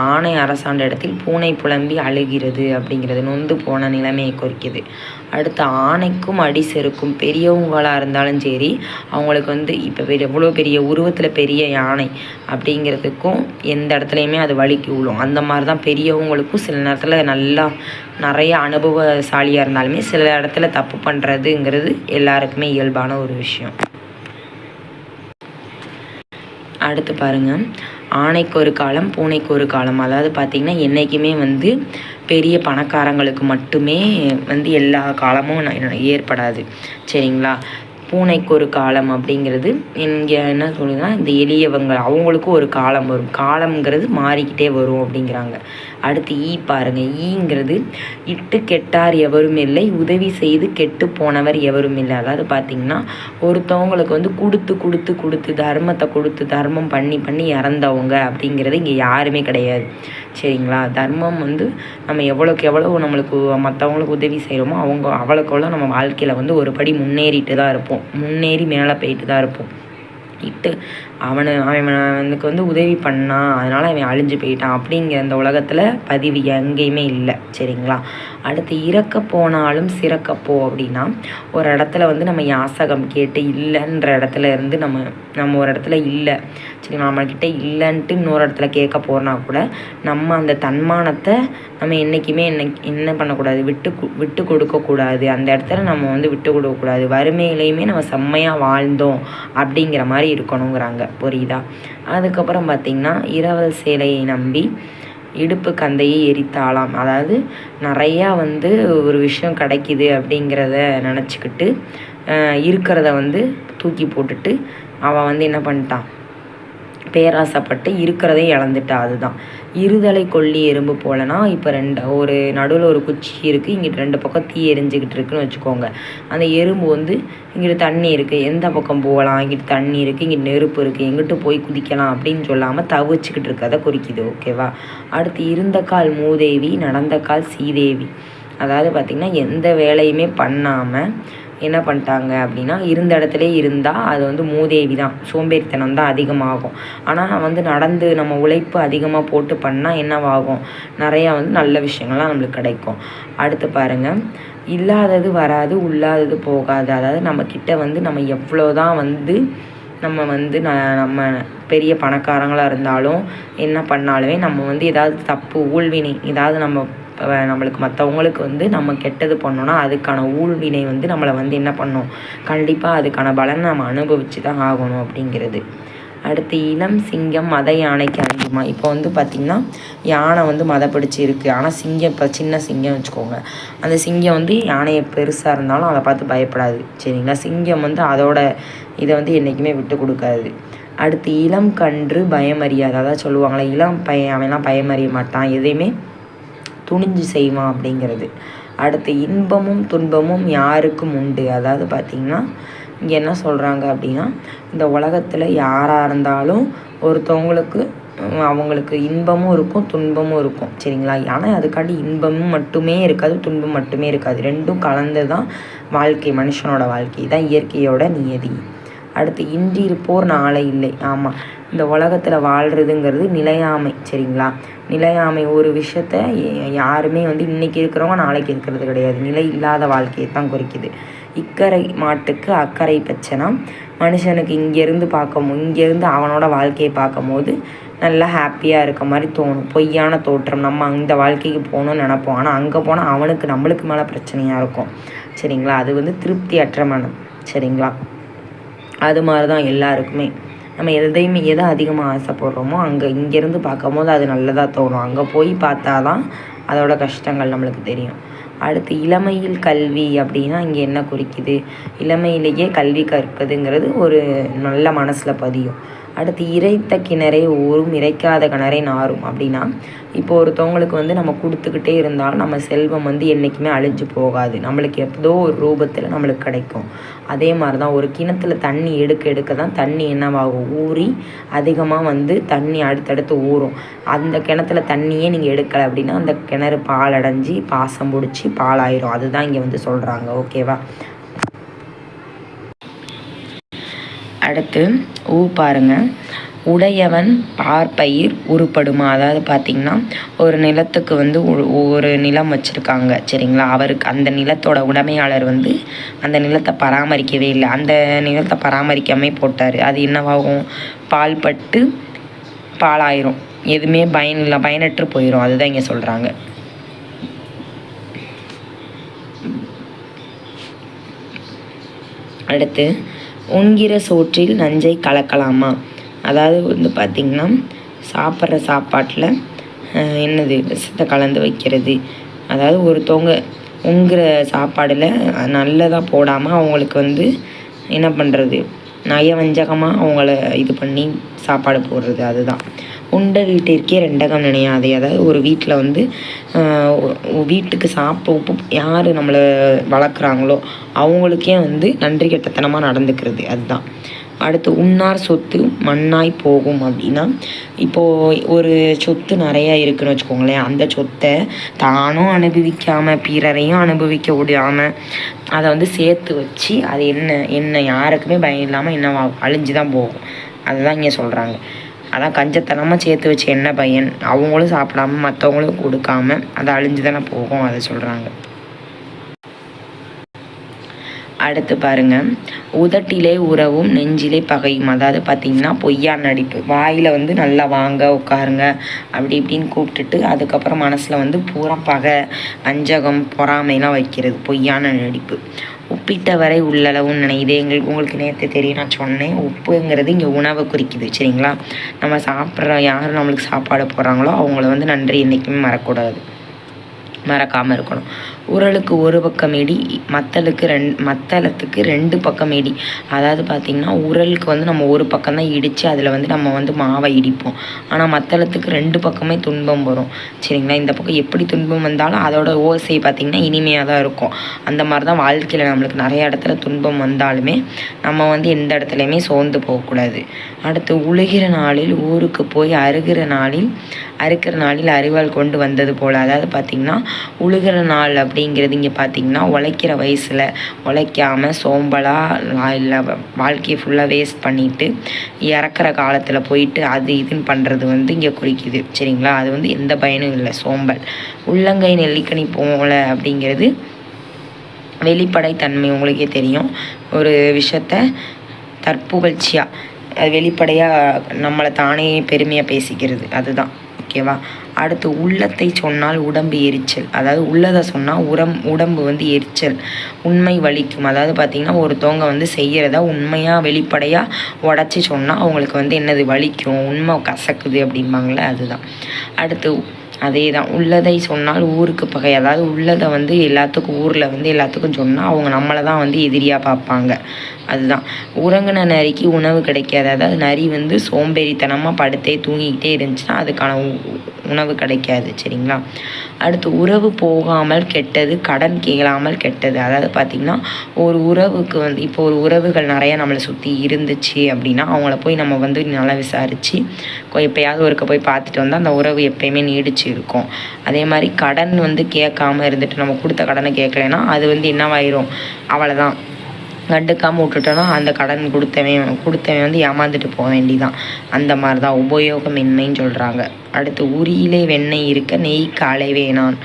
ஆணை அரசாண்ட இடத்தில் பூனை புலம்பி அழுகிறது அப்படிங்கிறது நொந்து போன நிலைமையை குறிக்குது. அடுத்து ஆணைக்கும் அடி செருக்கும் பெரியவங்களாக இருந்தாலும் சரி, அவங்களுக்கு வந்து இப்போ எவ்வளோ பெரிய உருவத்தில் பெரிய யானை அப்படிங்கிறதுக்கும் எந்த இடத்துலையுமே அது வலிக்கு விழும். அந்த மாதிரி தான் பெரியவங்களுக்கும் சில நேரத்தில் நல்லா நிறைய அனுபவசாலியாக இருந்தாலுமே சில இடத்துல தப்பு பண்ணுறதுங்கிறது எல்லாருக்குமே இயல்பான ஒரு விஷயம். அடுத்து பாருங்கள், ஆணைக்கு ஒரு காலம் பூனைக்கு ஒரு காலம். அதாவது பார்த்திங்கன்னா என்றைக்குமே வந்து பெரிய பணக்காரங்களுக்கு மட்டுமே வந்து எல்லா காலமும் ஏற்படாது, சரிங்களா. பூனைக்கு ஒரு காலம் அப்படிங்கிறது இங்கே என்ன சொல்லுதுன்னா, இந்த எளியவங்க அவங்களுக்கும் ஒரு காலம் வரும், காலம்ங்கிறது மாறிக்கிட்டே வரும் அப்படிங்கிறாங்க. அடுத்து பாருங்கள், ஈங்கிறது இட்டு கெட்டார் எவரும் இல்லை, உதவி செய்து கெட்டு போனவர் எவரும் இல்லை. அதாவது பார்த்திங்கன்னா ஒருத்தவங்களுக்கு வந்து கொடுத்து தர்மத்தை கொடுத்து தர்மம் பண்ணி இறந்தவங்க அப்படிங்கிறது இங்கே யாருமே கிடையாது, சரிங்களா. தர்மம் வந்து நம்ம எவ்வளோக்கு எவ்வளோ நம்மளுக்கு மற்றவங்களுக்கு உதவி செய்கிறோமோ அவ்வளோக்கு எவ்வளோ நம்ம வாழ்க்கையில் வந்து ஒரு படி முன்னேறிட்டு தான் இருப்போம், முன்னேறி மேலே போயிட்டு தான் இருப்போம். அவனுக்கு வந்து உதவி பண்ணான், அதனால் அவன் அழிஞ்சு போயிட்டான் அப்படிங்கிற அந்த உலகத்தில் பதிவு எங்கேயுமே இல்லை, சரிங்களா. அடுத்து இறக்க போனாலும் சிறக்கப்போ அப்படின்னா ஒரு இடத்துல வந்து நம்ம யாசகம் கேட்டு இல்லைன்ற இடத்துல இருந்து நம்ம ஒரு இடத்துல இல்லை, சரி நம்மக்கிட்ட இல்லைன்ட்டு இன்னொரு இடத்துல கேட்க போகிறனா கூட நம்ம அந்த தன்மானத்தை நம்ம என்றைக்குமே என்ன பண்ணக்கூடாது, விட்டு கொடுக்கக்கூடாது. அந்த இடத்துல நம்ம வந்து விட்டு கொடுக்கக்கூடாது. வறுமையிலையுமே நம்ம செம்மையாக வாழ்ந்தோம் அப்படிங்கிற மாதிரி இருக்கணுங்கிறாங்க, புரியுதா. அதுக்கப்புறம் பார்த்திங்கன்னா இரவல் சேலையை நம்பி இடுப்பு கந்தையை எரித்தாலாம். அதாவது நிறையா வந்து ஒரு விஷயம் கிடைக்கிது அப்படிங்கிறத நினச்சிக்கிட்டு இருக்கிறத வந்து தூக்கி போட்டுட்டு அவன் வந்து என்ன பண்ணிட்டான், பேராசைப்பட்டு இருக்கிறதையும் இழந்துட்டா. அதுதான் இருதலை கொல்லி எறும்பு போலனா, இப்போ ஒரு நடுவில் ஒரு குச்சி இருக்குது, இங்கிட்டு 2 பக்கம் தீ எரிஞ்சிக்கிட்டு இருக்குன்னு வச்சுக்கோங்க. அந்த எறும்பு வந்து இங்கிட்டு தண்ணி இருக்குது, எந்த பக்கம் போகலாம், இங்கிட்டு தண்ணி இருக்குது, இங்கிட்டு நெருப்பு இருக்குது, எங்கிட்டு போய் குதிக்கலாம் அப்படின்னு சொல்லாமல் தவிச்சிக்கிட்டு இருக்கதை குறிக்குது, ஓகேவா. அடுத்து இருந்த கால் மூதேவி நடந்த கால் சீதேவி. அதாவது பார்த்திங்கன்னா எந்த வேலையுமே பண்ணாமல் என்ன பண்ணிட்டாங்க அப்படின்னா இருந்த இடத்துல இருந்தால் அது வந்து மூதேவி தான், சோம்பேறித்தனம் தான் அதிகமாகும். ஆனால் வந்து நடந்து நம்ம உழைப்பு அதிகமாக போட்டு பண்ணால் என்னவாகும், நிறையா வந்து நல்ல விஷயங்கள்லாம் நம்மளுக்கு கிடைக்கும். அடுத்து பாருங்கள், இல்லாதது வராது உள்ளாதது போகாது. அதாவது நம்மக்கிட்ட வந்து நம்ம எவ்வளோ தான் வந்து நம்ம பெரிய பணக்காரங்களாக இருந்தாலும் என்ன பண்ணாலுமே நம்ம வந்து ஏதாவது தப்பு ஊழ்வினை ஏதாவது நம்மளுக்கு மற்றவங்களுக்கு வந்து நம்ம கெட்டது பண்ணோன்னா அதுக்கான ஊழ்வினை வந்து நம்மளை வந்து என்ன பண்ணோம், கண்டிப்பாக அதுக்கான பலனை நம்ம அனுபவித்து தான் ஆகணும் அப்படிங்கிறது. அடுத்து இளம் சிங்கம் மத யானைக்கு அஞ்சுமா. இப்போ வந்து பார்த்திங்கன்னா யானை வந்து மதப்பிடிச்சி இருக்குது, ஆனால் சிங்கம் இப்போ சின்ன சிங்கம் வச்சுக்கோங்க, அந்த சிங்கம் வந்து யானையை பெருசாக இருந்தாலும் அதை பார்த்து பயப்படாது, சரிங்களா. சிங்கம் வந்து அதோட இதை வந்து என்றைக்குமே விட்டு கொடுக்காது. அடுத்து இளம் கன்று பயமறியாது. அதாவது சொல்லுவாங்களே இளம் பையன் அவன்லாம் பயமறிய மாட்டான், எதையுமே துணிஞ்சு செய்வான் அப்படிங்கிறது. அடுத்து இன்பமும் துன்பமும் யாருக்கும் உண்டு. அதாவது பார்த்திங்கன்னா இங்கே என்ன சொல்கிறாங்க அப்படின்னா இந்த உலகத்தில் யாராக இருந்தாலும் ஒருத்தவங்களுக்கு அவங்களுக்கு இன்பமும் இருக்கும் துன்பமும் இருக்கும், சரிங்களா. ஆனால் அதுக்காண்டி இன்பமும் மட்டுமே இருக்காது, துன்பம் மட்டுமே இருக்காது, ரெண்டும் கலந்து தான் வாழ்க்கை, மனுஷனோட வாழ்க்கை தான் இயற்கையோட நியதி. அடுத்து இன்றி இருப்போர் நாளை இல்லை. ஆமாம், இந்த உலகத்தில் வாழ்கிறதுங்கிறது நிலையாமை, சரிங்களா. நிலையாமை ஒரு விஷயத்த யாருமே வந்து இன்றைக்கி இருக்கிறவங்க நாளைக்கு இருக்கிறது கிடையாது, நிலை இல்லாத வாழ்க்கையை தான் குறிக்குது. இக்கரை மாட்டுக்கு அக்கறை பச்சைனா மனுஷனுக்கு இங்கேருந்து அவனோட வாழ்க்கையை பார்க்கும் போது நல்லா ஹாப்பியாக இருக்க மாதிரி தோணும். பொய்யான தோற்றம், நம்ம அந்த வாழ்க்கைக்கு போகணும்னு நினப்போம், ஆனால் அங்கே போனால் நம்மளுக்கு மேலே பிரச்சனையாக இருக்கும், சரிங்களா. அது வந்து திருப்தி அற்ற மனம், சரிங்களா. அது மாதிரி தான் எல்லாருக்குமே நம்ம எதை அதிகமாக ஆசைப்படுறோமோ இங்கேருந்து பார்க்கும் போது அது நல்லதாக தோணும், அங்கே போய் பார்த்தா தான் அதோட கஷ்டங்கள் நம்மளுக்கு தெரியும். அடுத்து இளமையில் கல்வி அப்படின்னா இங்கே என்ன குறிக்குது, இளமையிலேயே கல்வி கற்பதுங்கிறது ஒரு நல்ல மனசில் பதியும். அடுத்து இறைத்த கிணறே ஊரும் இறைக்காத கிணறே நாரும் அப்படின்னா இப்போ ஒருத்தவங்களுக்கு வந்து நம்ம கொடுத்துக்கிட்டே இருந்தாலும் நம்ம செல்வம் வந்து என்றைக்குமே அழிஞ்சு போகாது, நம்மளுக்கு எப்போதோ ஒரு ரூபத்தில் நம்மளுக்கு கிடைக்கும். அதே மாதிரி தான் ஒரு கிணத்துல தண்ணி எடுக்க தான் தண்ணி என்னவாகும், ஊறி அதிகமாக வந்து தண்ணி அடுத்தடுத்து ஊறும். அந்த கிணத்துல தண்ணியே நீங்கள் எடுக்கலை அப்படின்னா அந்த கிணறு பாலடைஞ்சி பாசம் பிடிச்சி பாலாயிரும். அதுதான் இங்கே வந்து சொல்கிறாங்க, ஓகேவா. அடுத்து பாருங்கள், உடையவன் பார்ப்பயிர் உருப்படுமா. அதாவது பார்த்திங்கன்னா ஒரு நிலத்துக்கு வந்து ஒரு நிலம் வச்சுருக்காங்க சரிங்களா. அவருக்கு அந்த நிலத்தோட உடைமையாளர் வந்து அந்த நிலத்தை பராமரிக்கவே இல்லை, அந்த நிலத்தை பராமரிக்காமே போட்டார். அது என்னவாகும், பால் பட்டு பாலாயிரும், எதுவுமே பயனற்று போயிடும். அதுதான் இங்கே சொல்கிறாங்க. அடுத்து உண்கிற சோற்றில் நஞ்சை கலக்கலாமா. அதாவது வந்து பார்த்திங்கன்னா சாப்பிட்ற சாப்பாட்டில் என்னது விஷத்தை கலந்து வைக்கிறது. அதாவது ஒருத்தவங்க உண்கிற சாப்பாடில் நல்லதாக போடாமல் அவங்களுக்கு வந்து என்ன பண்ணுறது, நயவஞ்சகமாக அவங்கள இது பண்ணி சாப்பாடு போடுறது. அதுதான் உண்ட வீட்டிற்கே ரெண்டகம் நினையாதே. அதாவது ஒரு வீட்டில் வந்து வீட்டுக்கு உப்பு யார் நம்மளை வளர்க்குறாங்களோ அவங்களுக்கே வந்து நன்றி கெட்டத்தனமாக நடந்துக்கிறது. அதுதான். அடுத்து உண்ணார் சொத்து மண்ணாய் போகும் அப்படின்னா, இப்போது ஒரு சொத்து நிறையா இருக்குதுன்னு வச்சுக்கோங்களேன். அந்த சொத்தை தானும் அனுபவிக்காமல் பிறரையும் அனுபவிக்க விடாமல் அதை வந்து சேர்த்து வச்சு அது என்ன யாருக்குமே பயம் இல்லாமல் என்ன அழிஞ்சு தான் போகும். அதுதான் இங்கே சொல்கிறாங்க. அதான் கஞ்சத்தனமாக சேர்த்து வச்சு என்ன பயன், அவங்களும் சாப்பிடாம மற்றவங்களும் கொடுக்காம அது அழிஞ்சு தானே போகும். அதை சொல்கிறாங்க. அடுத்து பாருங்கள், உதட்டிலே உறவும் நெஞ்சிலே பகையும். அதாவது பார்த்திங்கன்னா பொய்யா நடிப்பு. வாயில் வந்து நல்லா வாங்க உட்காருங்க அப்படி இப்படின்னு கூப்பிட்டுட்டு அதுக்கப்புறம் மனசில் வந்து பூரா பகை வஞ்சகம் பொறாமைலாம் வைக்கிறது, பொய்யான நடிப்பு. உப்பிட்ட வரை உள்ளளவும் நினைது. உங்களுக்கு நேற்று தெரியும், நான் சொன்னேன், உப்புங்கிறது இங்கே உணவை குறிக்குது சரிங்களா. நம்ம சாப்பிட்ற யார் நம்மளுக்கு சாப்பாடு போடுறாங்களோ அவங்கள வந்து நன்றி என்றைக்குமே மறக்காமல் இருக்கணும். உரலுக்கு ஒரு பக்கம் இடி, மத்தளத்துக்கு ரெண்டு பக்கம் இடி. அதாவது பார்த்திங்கன்னா உரலுக்கு வந்து நம்ம ஒரு பக்கம் தான் இடித்து அதில் வந்து நம்ம வந்து மாவை இடிப்போம். ஆனால் மத்தளத்துக்கு ரெண்டு பக்கமே துன்பம் வரும் சரிங்களா. இந்த பக்கம் எப்படி துன்பம் வந்தாலும் அதோட ஓசை பார்த்திங்கன்னா இனிமையாக தான் இருக்கும். அந்த மாதிரி தான் வாழ்க்கையில் நம்மளுக்கு நிறைய இடத்துல துன்பம் வந்தாலுமே நம்ம வந்து எந்த இடத்துலையுமே சோர்ந்து போகக்கூடாது. அடுத்து உழுகிற நாளில் ஊருக்கு போய் அறுக்கிற நாளில் அரிவாள் கொண்டு வந்தது போல். அதாவது பார்த்திங்கன்னா உழுகிற நாள் அப்படிங்கிறது இங்கே பார்த்திங்கன்னா உழைக்கிற வயசில் உழைக்காமல் சோம்பலாக இல்லை வாழ்க்கையை ஃபுல்லாக வேஸ்ட் பண்ணிவிட்டு இறக்குற காலத்தில் போயிட்டு அது இதுன்னு பண்ணுறது வந்து இங்கே குறிக்குது சரிங்களா. அது வந்து எந்த பயனும் இல்லை, சோம்பல். உள்ளங்கை நெல்லிக்கனி போல அப்படிங்கிறது வெளிப்படைத்தன்மை. உங்களுக்கே தெரியும், ஒரு விஷயத்த தற்புகழ்ச்சியாக அது வெளிப்படையாக நம்மளை தானே பெருமையாக பேசிக்கிறது. அதுதான் ஓகேவா. அடுத்து உள்ளத்தை சொன்னால் உடம்பு எரிச்சல். அதாவது உள்ளதை சொன்னால் உடம்பு வந்து எரிச்சல், உண்மை வலிக்கும். அதாவது பார்த்திங்கன்னா ஒருத்தவங்க வந்து செய்கிறத உண்மையாக வெளிப்படையாக உடச்சி சொன்னால் அவங்களுக்கு வந்து என்னது வலிக்கும், உண்மை கசக்குது அப்படிம்பாங்களே, அதுதான். அடுத்து அதே தான், உள்ளதை சொன்னால் ஊருக்கு பகை. அதாவது உள்ளதை வந்து ஊரில் வந்து எல்லாத்துக்கும் சொன்னால் அவங்க நம்மளை தான் வந்து எதிரியாக பார்ப்பாங்க. அதுதான். உறங்கின நரிக்கு உணவு கிடைக்காது. அதாவது நரி வந்து சோம்பேறித்தனமாக படுத்தே தூங்கிக்கிட்டே இருந்துச்சுன்னா அதுக்கான உணவு கிடைக்காது சரிங்களா. அடுத்து உறவு போகாமல் கெட்டது, கடன் கேளாமல் கெட்டது. அதாவது பார்த்திங்கன்னா ஒரு உறவுக்கு வந்து இப்போ ஒரு உறவுகள் நிறையா நம்மளை சுற்றி இருந்துச்சு அப்படின்னா அவங்கள போய் நம்ம வந்து நல்லா விசாரித்து எப்போயாவது ஒருக்க போய் பார்த்துட்டு வந்தால் அந்த உறவு எப்போயுமே நீடிச்சு இருக்கும். அதே மாதிரி கடன் வந்து கேட்காமல் இருந்துட்டு நம்ம கொடுத்த கடனை கேட்கலைன்னா அது வந்து என்னவாயிரும், அவ்வளோதான், கண்டுக்காமல் விட்டுட்டோன்னா அந்த கடன் கொடுத்தவன் வந்து ஏமாந்துட்டு போக வேண்டிதான். அந்த மாதிரி தான் உபயோகமின்மைன்னு சொல்கிறாங்க. அடுத்து உரியிலே வெண்ணெய் இருக்க நெய்க்கு அலைவேனான்.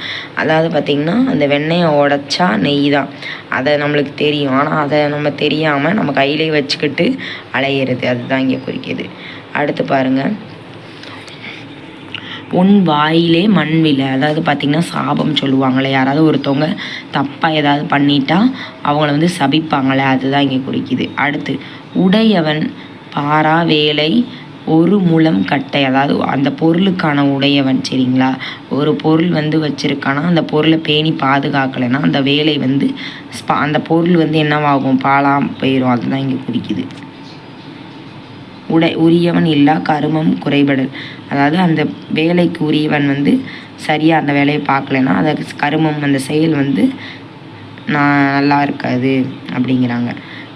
அதாவது பார்த்திங்கன்னா அந்த வெண்ணெயை உடச்சா நெய் தான், அதை நம்மளுக்கு தெரியும். ஆனால் அதை நம்ம தெரியாமல் நம்ம கையிலே வச்சுக்கிட்டு அலையிறது, அதுதான் இங்கே குறிக்கிது. அடுத்து பாருங்கள், உன் வாயிலே மண் விழ. அதாவது பார்த்திங்கன்னா சாபம் சொல்லுவாங்களே, யாராவது ஒருத்தவங்க தப்பாக ஏதாவது பண்ணிட்டா அவங்கள வந்து சபிப்பாங்களே, அதுதான் இங்கே குறிக்குது. அடுத்து உடையவன் பாரா வேலை ஒரு முழம் கட்டை. அதாவது அந்த பொருளுக்கான உடையவன் சரிங்களா. ஒரு பொருள் வந்து வச்சுருக்கானா அந்த பொருளை பேணி பாதுகாக்கலைன்னா அந்த வேலை வந்து அந்த பொருள் வந்து என்னவாகும், பாலாம் போயிடும். அதுதான் இங்கே குறிக்குது. உரியவன் இல்லா கருமம் குறைபடல். அதாவது அந்த வேலைக்கு உரியவன் வந்து சரியாக அந்த வேலையை பார்க்கலைன்னா அந்த கருமம் அந்த செயல் வந்து நல்லா இருக்காது அப்படிங்கிறாங்க.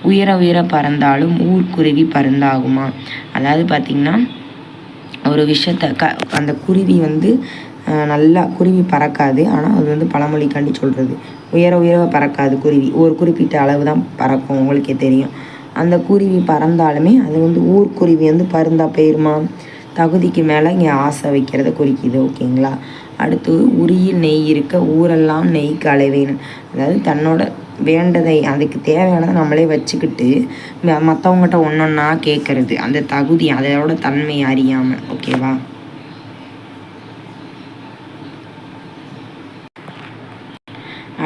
உயர பறந்தாலும் ஊர்க்குருவி பறந்தாகுமா. அதாவது பார்த்திங்கன்னா ஒரு விஷயத்த அந்த குருவி வந்து நல்லா குருவி பறக்காது, ஆனால் அது வந்து பழமொழிக்காண்டி சொல்கிறது. உயர பறக்காது குருவி, ஒரு குறிப்பிட்ட அளவு தான் பறக்கும், உங்களுக்கே தெரியும். அந்த குருவி பறந்தாலுமே அது வந்து ஊர்க்குருவி வந்து பருந்தா போயிருமா? தகுதிக்கு மேலே இங்கே ஆசை வைக்கிறத குறிக்குது. ஓகேங்களா? அடுத்து உரியில் நெய் இருக்க ஊரெல்லாம் நெய்க்கு அளவேன். அதாவது தன்னோட வேண்டதை அதுக்கு தேவையானதை நம்மளே வச்சுக்கிட்டு மற்றவங்ககிட்ட ஒன்றொன்னா கேட்குறது, அந்த தகுதி அதோட தன்மை அறியாமல். ஓகேவா?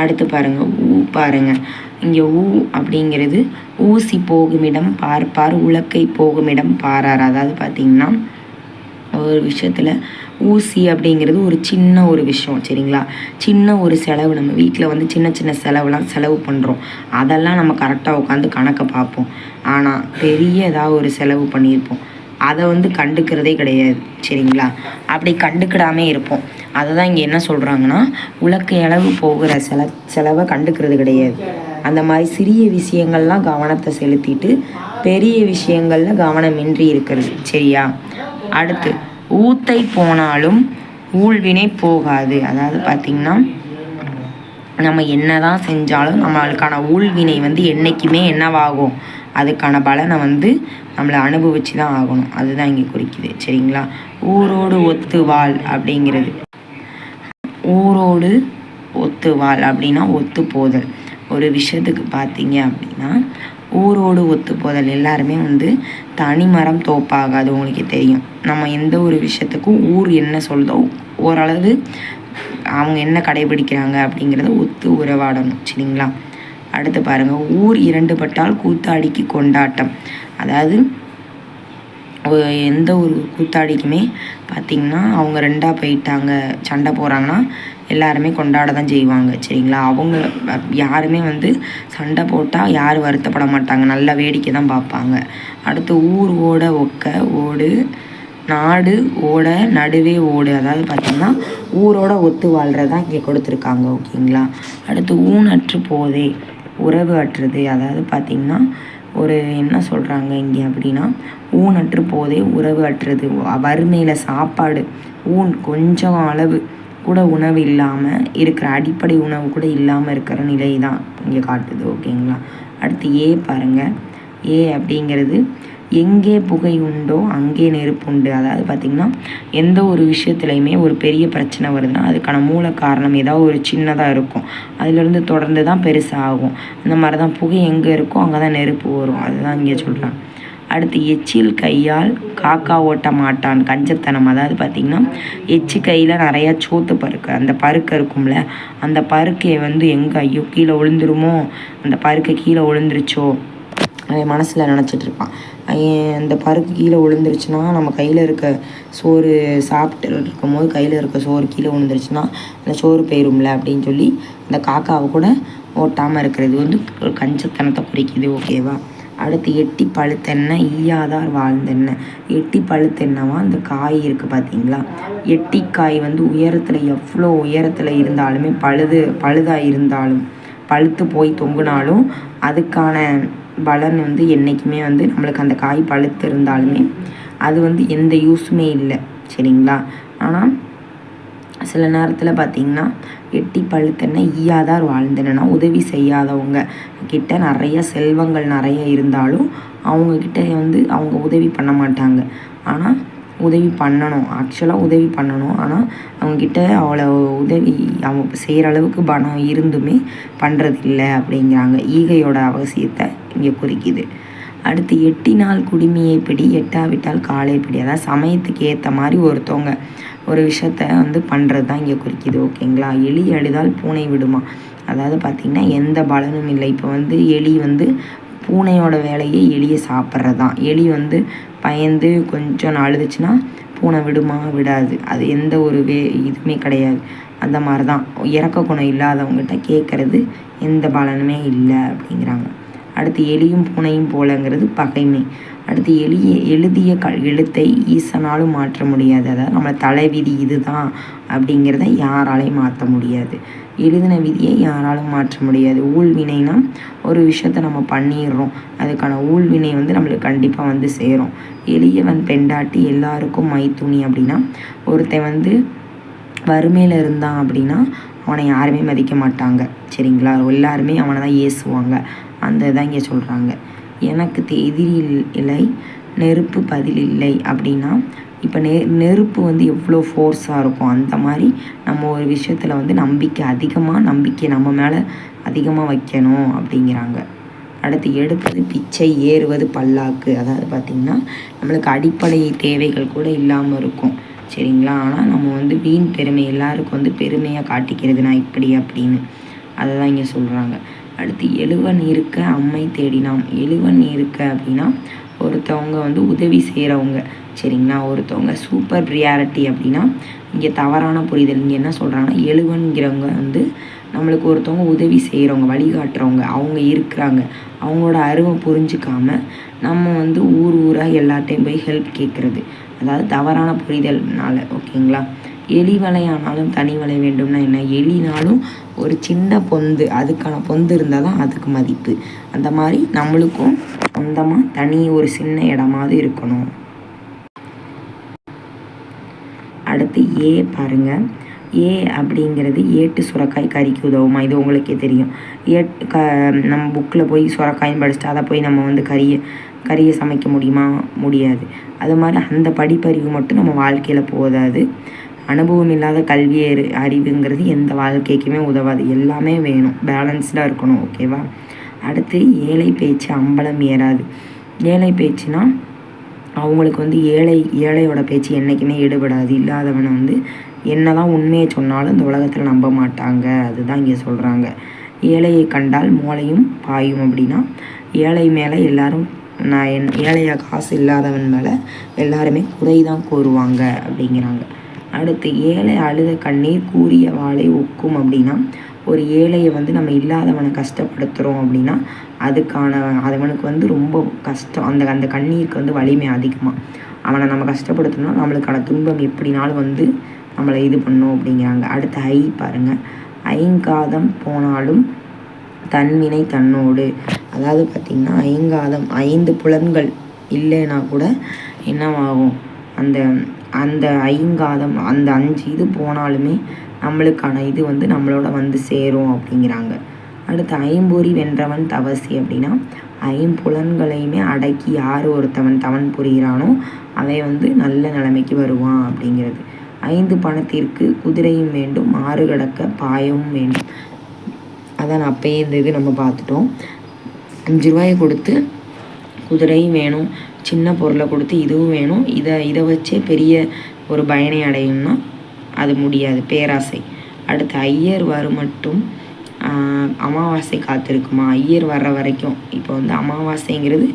அடுத்து பாருங்கள், பாருங்கள். இங்கே அப்படிங்கிறது ஊசி போகுமிடம் பார்ப்பார் உலக்கை போகுமிடம் பாரார். அதாவது பார்த்திங்கன்னா ஒரு விஷயத்தில் ஊசி அப்படிங்கிறது ஒரு சின்ன ஒரு விஷயம், சரிங்களா? சின்ன ஒரு செலவு, நம்ம வீட்டில் வந்து சின்ன சின்ன செலவுலாம் செலவு பண்ணுறோம், அதெல்லாம் நம்ம கரெக்டாக உட்காந்து கணக்கை பார்ப்போம். ஆனால் பெரிய ஏதாவது ஒரு செலவு பண்ணியிருப்போம், அதை வந்து கண்டுக்கிறதே கிடையாது, சரிங்களா? அப்படி கண்டுக்கிடாமே இருப்போம். அதை தான் இங்கே என்ன சொல்கிறாங்கன்னா, உலக்கு அளவு போகிற செலவை கண்டுக்கிறது கிடையாது. அந்த மாதிரி சிறிய விஷயங்கள்லாம் கவனத்தை செலுத்திட்டு பெரிய விஷயங்களில் கவனமின்றி இருக்கிறது, சரியா? அடுத்து ஊத்தை போனாலும் ஊழ்வினை போகாது. அதாவது பார்த்திங்கன்னா நம்ம என்ன தான் செஞ்சாலும் நம்மளுக்கான ஊழ்வினை வந்து என்றைக்குமே என்னவாகும், அதுக்கான பலனை வந்து நம்மளை அனுபவித்து தான் ஆகணும். அதுதான் இங்கே குறிக்குது, சரிங்களா? ஊரோடு ஒத்து வாழ் அப்படிங்கிறது, ஊரோடு ஒத்து வாழ் அப்படின்னா ஒத்து போதல். ஒரு விஷயத்துக்கு பார்த்தீங்க அப்படின்னா ஊரோடு ஒத்து போதல். எல்லாருமே வந்து தனிமரம் தோப்பாகாது, உங்களுக்கு தெரியும். நம்ம எந்த ஒரு விஷயத்துக்கும் ஊர் என்ன சொல்லுதோ ஓரளவு அவங்க என்ன கடைபிடிக்கிறாங்க அப்படிங்கிறத ஒத்து உறவாடணும், சரிங்களா? அடுத்து பாருங்கள், ஊர் இரண்டு பட்டால் கூத்தாடிக்கு கொண்டாட்டம். அதாவது எந்த ஒரு கூத்தாடிக்குமே பார்த்திங்கன்னா அவங்க ரெண்டாக போயிட்டாங்க, சண்டை போகிறாங்கன்னா எல்லாருமே கொண்டாட தான் செய்வாங்க, சரிங்களா? அவங்க யாருமே வந்து சண்டை போட்டால் யாரும் வருத்தப்பட மாட்டாங்க, நல்லா வேடிக்கை தான் பார்ப்பாங்க. அடுத்து ஊர் ஓட ஒக்க ஓடு நாடு ஓட நடுவே ஓடு. அதாவது பார்த்திங்கன்னா ஊரோட ஒத்து வாழ்கிறதான் இங்கே கொடுத்துருக்காங்க, ஓகேங்களா? அடுத்து ஊனற்று போதே உறவு அற்றுது. அதாவது பார்த்திங்கன்னா ஒரு என்ன சொல்கிறாங்க இங்கே அப்படின்னா, ஊனற்று போதே உறவு அற்றுது. வறுமையில் சாப்பாடு கொஞ்சம் அளவு கூட உணவு இல்லாமல் இருக்கிற, அடிப்படை உணவு கூட இல்லாமல் இருக்கிற நிலை தான் இங்கே காட்டுது, ஓகேங்களா? அடுத்து பாருங்கள், அப்படிங்கிறது எங்கே புகை உண்டோ அங்கே நெருப்பு உண்டு. அதாவது பார்த்திங்கன்னா எந்த ஒரு விஷயத்துலையுமே ஒரு பெரிய பிரச்சனை வருதுன்னா அதுக்கான மூல காரணம் ஏதாவது ஒரு சின்னதாக இருக்கும், அதிலிருந்து தொடர்ந்து தான் பெருசாக ஆகும். அந்த மாதிரி தான் புகை எங்கே இருக்கோ அங்கே தான் நெருப்பு வரும். அதுதான் இங்கே சொல்கிறாங்க. அடுத்து எச்சில் கையால் காக்கா ஓட்ட மாட்டான் கஞ்சத்தனம். அதாவது பார்த்திங்கன்னா எச்சி கையில் நிறையா சோத்து பருக்கு, அந்த பருக்கு இருக்கும்ல, அந்த பருக்கை வந்து எங்கே ஐயோ கீழே விழுந்துருமோ, அந்த பருக்கை கீழே விழுந்துருச்சோ அவன் மனசில் நினச்சிட்ருப்பான். அந்த பருக்கு கீழே விழுந்துருச்சுன்னா நம்ம கையில் இருக்க சோறு சாப்பிட்டு இருக்கும்போது கையில் இருக்க சோறு கீழே விழுந்துருச்சுன்னா அந்த சோறு போயிரும்ல அப்படின்னு சொல்லி அந்த காக்காவை கூட ஓட்டாமல் இருக்கிறது வந்து ஒரு கஞ்சத்தனத்தை குறிக்குது, ஓகேவா? அடுத்து எட்டி பழுத்தென்ன ஈயாதார் வாழ்ந்தென்ன. எட்டி பழுத்தென்னவா அந்த காய் இருக்குது பார்த்தீங்களா, எட்டிக்காய் வந்து உயரத்தில் எவ்வளோ உயரத்தில் இருந்தாலுமே பழுதாக இருந்தாலும் பழுத்து போய் தொங்குனாலும் அதுக்கான பலன் வந்து என்றைக்குமே வந்து நம்மளுக்கு அந்த காய் பழுத்து இருந்தாலுமே அது வந்து எந்த யூஸுமே இல்லை, சரிங்களா? ஆனால் சில நேரத்தில் பார்த்திங்கன்னா எட்டி பழுத்தென்ன ஈயாதார் வாழ்ந்தென்னா உதவி செய்யாதவங்க கிட்ட நிறைய செல்வங்கள் நிறைய இருந்தாலும் அவங்கக்கிட்ட வந்து அவங்க உதவி பண்ண மாட்டாங்க. ஆனால் உதவி பண்ணணும், ஆக்சுவலாக உதவி பண்ணணும். ஆனால் அவங்கக்கிட்ட அவ்வளோ உதவி அவங்க செய்கிற அளவுக்கு பணம் இருந்துமே பண்ணுறதில்லை அப்படிங்கிறாங்க. ஈகையோட அவசியத்தை இங்கே குறிக்குது. அடுத்து எட்டினால் குடுமியை பிடி எட்டாவிட்டால் காலை பிடி. அதாவது சமயத்துக்கு ஏற்ற மாதிரி ஒருத்தவங்க ஒரு விஷயத்த வந்து பண்ணுறது தான் இங்கே குறிக்குது, ஓகேங்களா? எலி அழுதால் பூனை விடுமா. அதாவது பார்த்திங்கன்னா எந்த பலனும் இல்லை. இப்போ வந்து எலி வந்து பூனையோட வேலையே எலியை சாப்பிட்றது தான். எலி வந்து பயந்து கொஞ்சம் அழுதுச்சுன்னா பூனை விடுமா, விடாது. அது எந்த ஒரு இதுவுமே கிடையாது. அந்த மாதிரி தான் இறக்க குணம் இல்லாதவங்ககிட்ட கேட்குறது எந்த பலனுமே இல்லை அப்படிங்கிறாங்க. அடுத்து எலியும் பூனையும் போலங்கிறது பகைமை. அடுத்து எழுதிய எழுத்தை ஈசனாலும் மாற்ற முடியாது. அதாவது நம்ம தலைவிதி இதுதான் அப்படிங்கிறத யாராலையும் மாற்ற முடியாது. எழுதின விதியை யாராலும் மாற்ற முடியாது. ஊழ்வினைனா ஒரு விஷயத்த நம்ம பண்ணிடுறோம், அதுக்கான ஊழ்வினை வந்து நம்மளுக்கு கண்டிப்பாக வந்து சேரும். எளியவன் பெண்டாட்டி எல்லாருக்கும் மைத்துணி அப்படின்னா ஒருத்தன் வந்து வறுமையில் இருந்தான் அப்படின்னா அவனை யாருமே மதிக்க மாட்டாங்க, சரிங்களா? எல்லாருமே அவனை தான் ஏசுவாங்க. அந்த இதான் இங்கே சொல்கிறாங்க. எனக்கு எதிரி இல்லை, நெருப்பு பதில் இல்லை அப்படின்னா, இப்போ நெருப்பு வந்து எவ்வளோ ஃபோர்ஸாக இருக்கும், அந்த மாதிரி நம்ம ஒரு விஷயத்தில் வந்து நம்பிக்கை நம்ம மேலே அதிகமாக வைக்கணும் அப்படிங்கிறாங்க. அடுத்து எடுப்பது பிச்சை, ஏறுவது பல்லாக்கு. அதாவது பார்த்திங்கன்னா நம்மளுக்கு அடிப்படை தேவைகள் கூட இல்லாமல் இருக்கும், சரிங்களா? ஆனால் நம்ம வந்து வீண் பெருமை, எல்லாருக்கும் வந்து பெருமையாக காட்டிக்கிறது நான் இப்படி அப்படின்னு, அதை தான் இங்கே சொல்கிறாங்க. அடுத்து எழுவன் இருக்க அம்மை தேடினாம். எழுவன் இருக்க அப்படின்னா ஒருத்தவங்க வந்து உதவி செய்கிறவங்க, சரிங்களா? ஒருத்தவங்க சூப்பர் ப்ரியாரிட்டி அப்படின்னா இங்கே தவறான புரிதல். இங்கே என்ன சொல்கிறாங்கன்னா, எழுவன்கிறவங்க வந்து நம்மளுக்கு ஒருத்தவங்க உதவி செய்கிறவங்க, வழிகாட்டுறவங்க, அவங்க இருக்கிறாங்க, அவங்களோட அருமை புரிஞ்சிக்காம நம்ம வந்து ஊராக எல்லாத்தையும் போய் ஹெல்ப் கேட்குறது, அதாவது தவறான புரிதல்னால, ஓகேங்களா? எலி வலையானாலும் தனி வலை வேண்டும்னா என்ன? எலினாலும் ஒரு சின்ன பொந்து, அதுக்கான பொந்து இருந்தால் தான் அதுக்கு மதிப்பு. அந்த மாதிரி நம்மளுக்கும் சொந்தமாக தனி ஒரு சின்ன இடமாவது இருக்கணும். அடுத்து ஏ பாருங்கள். ஏ அப்படிங்கிறது ஏட்டு சுரக்காய் கறிக்கு உதவுமா? இது உங்களுக்கே தெரியும். நம்ம புக்கில் போய் சுரக்காயின்னு படிச்சுட்டு அதை போய் நம்ம வந்து கறியை சமைக்க முடியுமா? முடியாது. அது மாதிரி அந்த படிப்பறிவு மட்டும் நம்ம வாழ்க்கையில் போதாது. அனுபவம் இல்லாத கல்வி அறிவுங்கிறது எந்த வாழ்க்கைக்குமே உதவாது. எல்லாமே வேணும், பேலன்ஸ்டாக இருக்கணும், ஓகேவா? அடுத்து ஏழை பேச்சு அம்பலம் ஏறாது. ஏழை பேச்சுனா அவங்களுக்கு வந்து ஏழையோட பேச்சு என்றைக்குமே எடுபடாது. இல்லாதவனை வந்து என்ன தான் உண்மையை சொன்னாலும் இந்த உலகத்தில் நம்ப மாட்டாங்க, அதுதான் இங்கே சொல்கிறாங்க. ஏழையை கண்டால் மூளையும் பாயும் அப்படின்னா, ஏழை மேலே எல்லாரும் ஏழையாக காசு இல்லாதவன் மேலே எல்லாருமே குறை தான் கூறுவாங்க அப்படிங்கிறாங்க. அடுத்து ஏழை அழுத கண்ணீர் கூறிய வாளை ஒக்கும் அப்படின்னா, ஒரு ஏழையை வந்து நம்ம இல்லாதவனை கஷ்டப்படுத்துகிறோம் அப்படின்னா அவனுக்கு வந்து ரொம்ப கஷ்டம், அந்த கண்ணீருக்கு வந்து வலிமை அதிகமாக. அவனை நம்ம கஷ்டப்படுத்தணும்னா நம்மளுக்கான துன்பம் எப்படினாலும் வந்து நம்மளை இது பண்ணும் அப்படிங்கிறாங்க. அடுத்து பாருங்கள். ஐங்காதம் போனாலும் தன்வினை தன்னோடு. அதாவது பார்த்திங்கன்னா ஐங்காதம் 5 புலன்கள் இல்லைன்னா கூட என்னவாகும், அந்த ஐங்காதம் அந்த 5 இது போனாலுமே நம்மளுக்கான இது வந்து நம்மளோட வந்து சேரும் அப்படிங்கிறாங்க. அடுத்து ஐம்பொறி வென்றவன் தவசி அப்படின்னா, 5 புலன்களையுமே அடக்கி யார் ஒருத்தவன் தவன் புரிகிறானோ அவன் வந்து நல்ல நிலைமைக்கு வருவான் அப்படிங்கிறது. 5 பணத்திற்கு குதிரையும் வேண்டும், 6 கடக்க பாயவும் வேண்டும். அதான் அப்பயே இந்த இது நம்ம பார்த்துட்டோம். 5 ரூபாயை கொடுத்து குதிரையும் வேணும், சின்ன பொருளை கொடுத்து இதுவும் வேணும், இதை வச்சே பெரிய ஒரு பயனை அடையும்னா அது முடியாது, பேராசை. அடுத்து ஐயர் வரும் மட்டும் அமாவாசை காத்திருக்குமா? ஐயர் வர்ற வரைக்கும், இப்போ வந்து அமாவாசைங்கிறது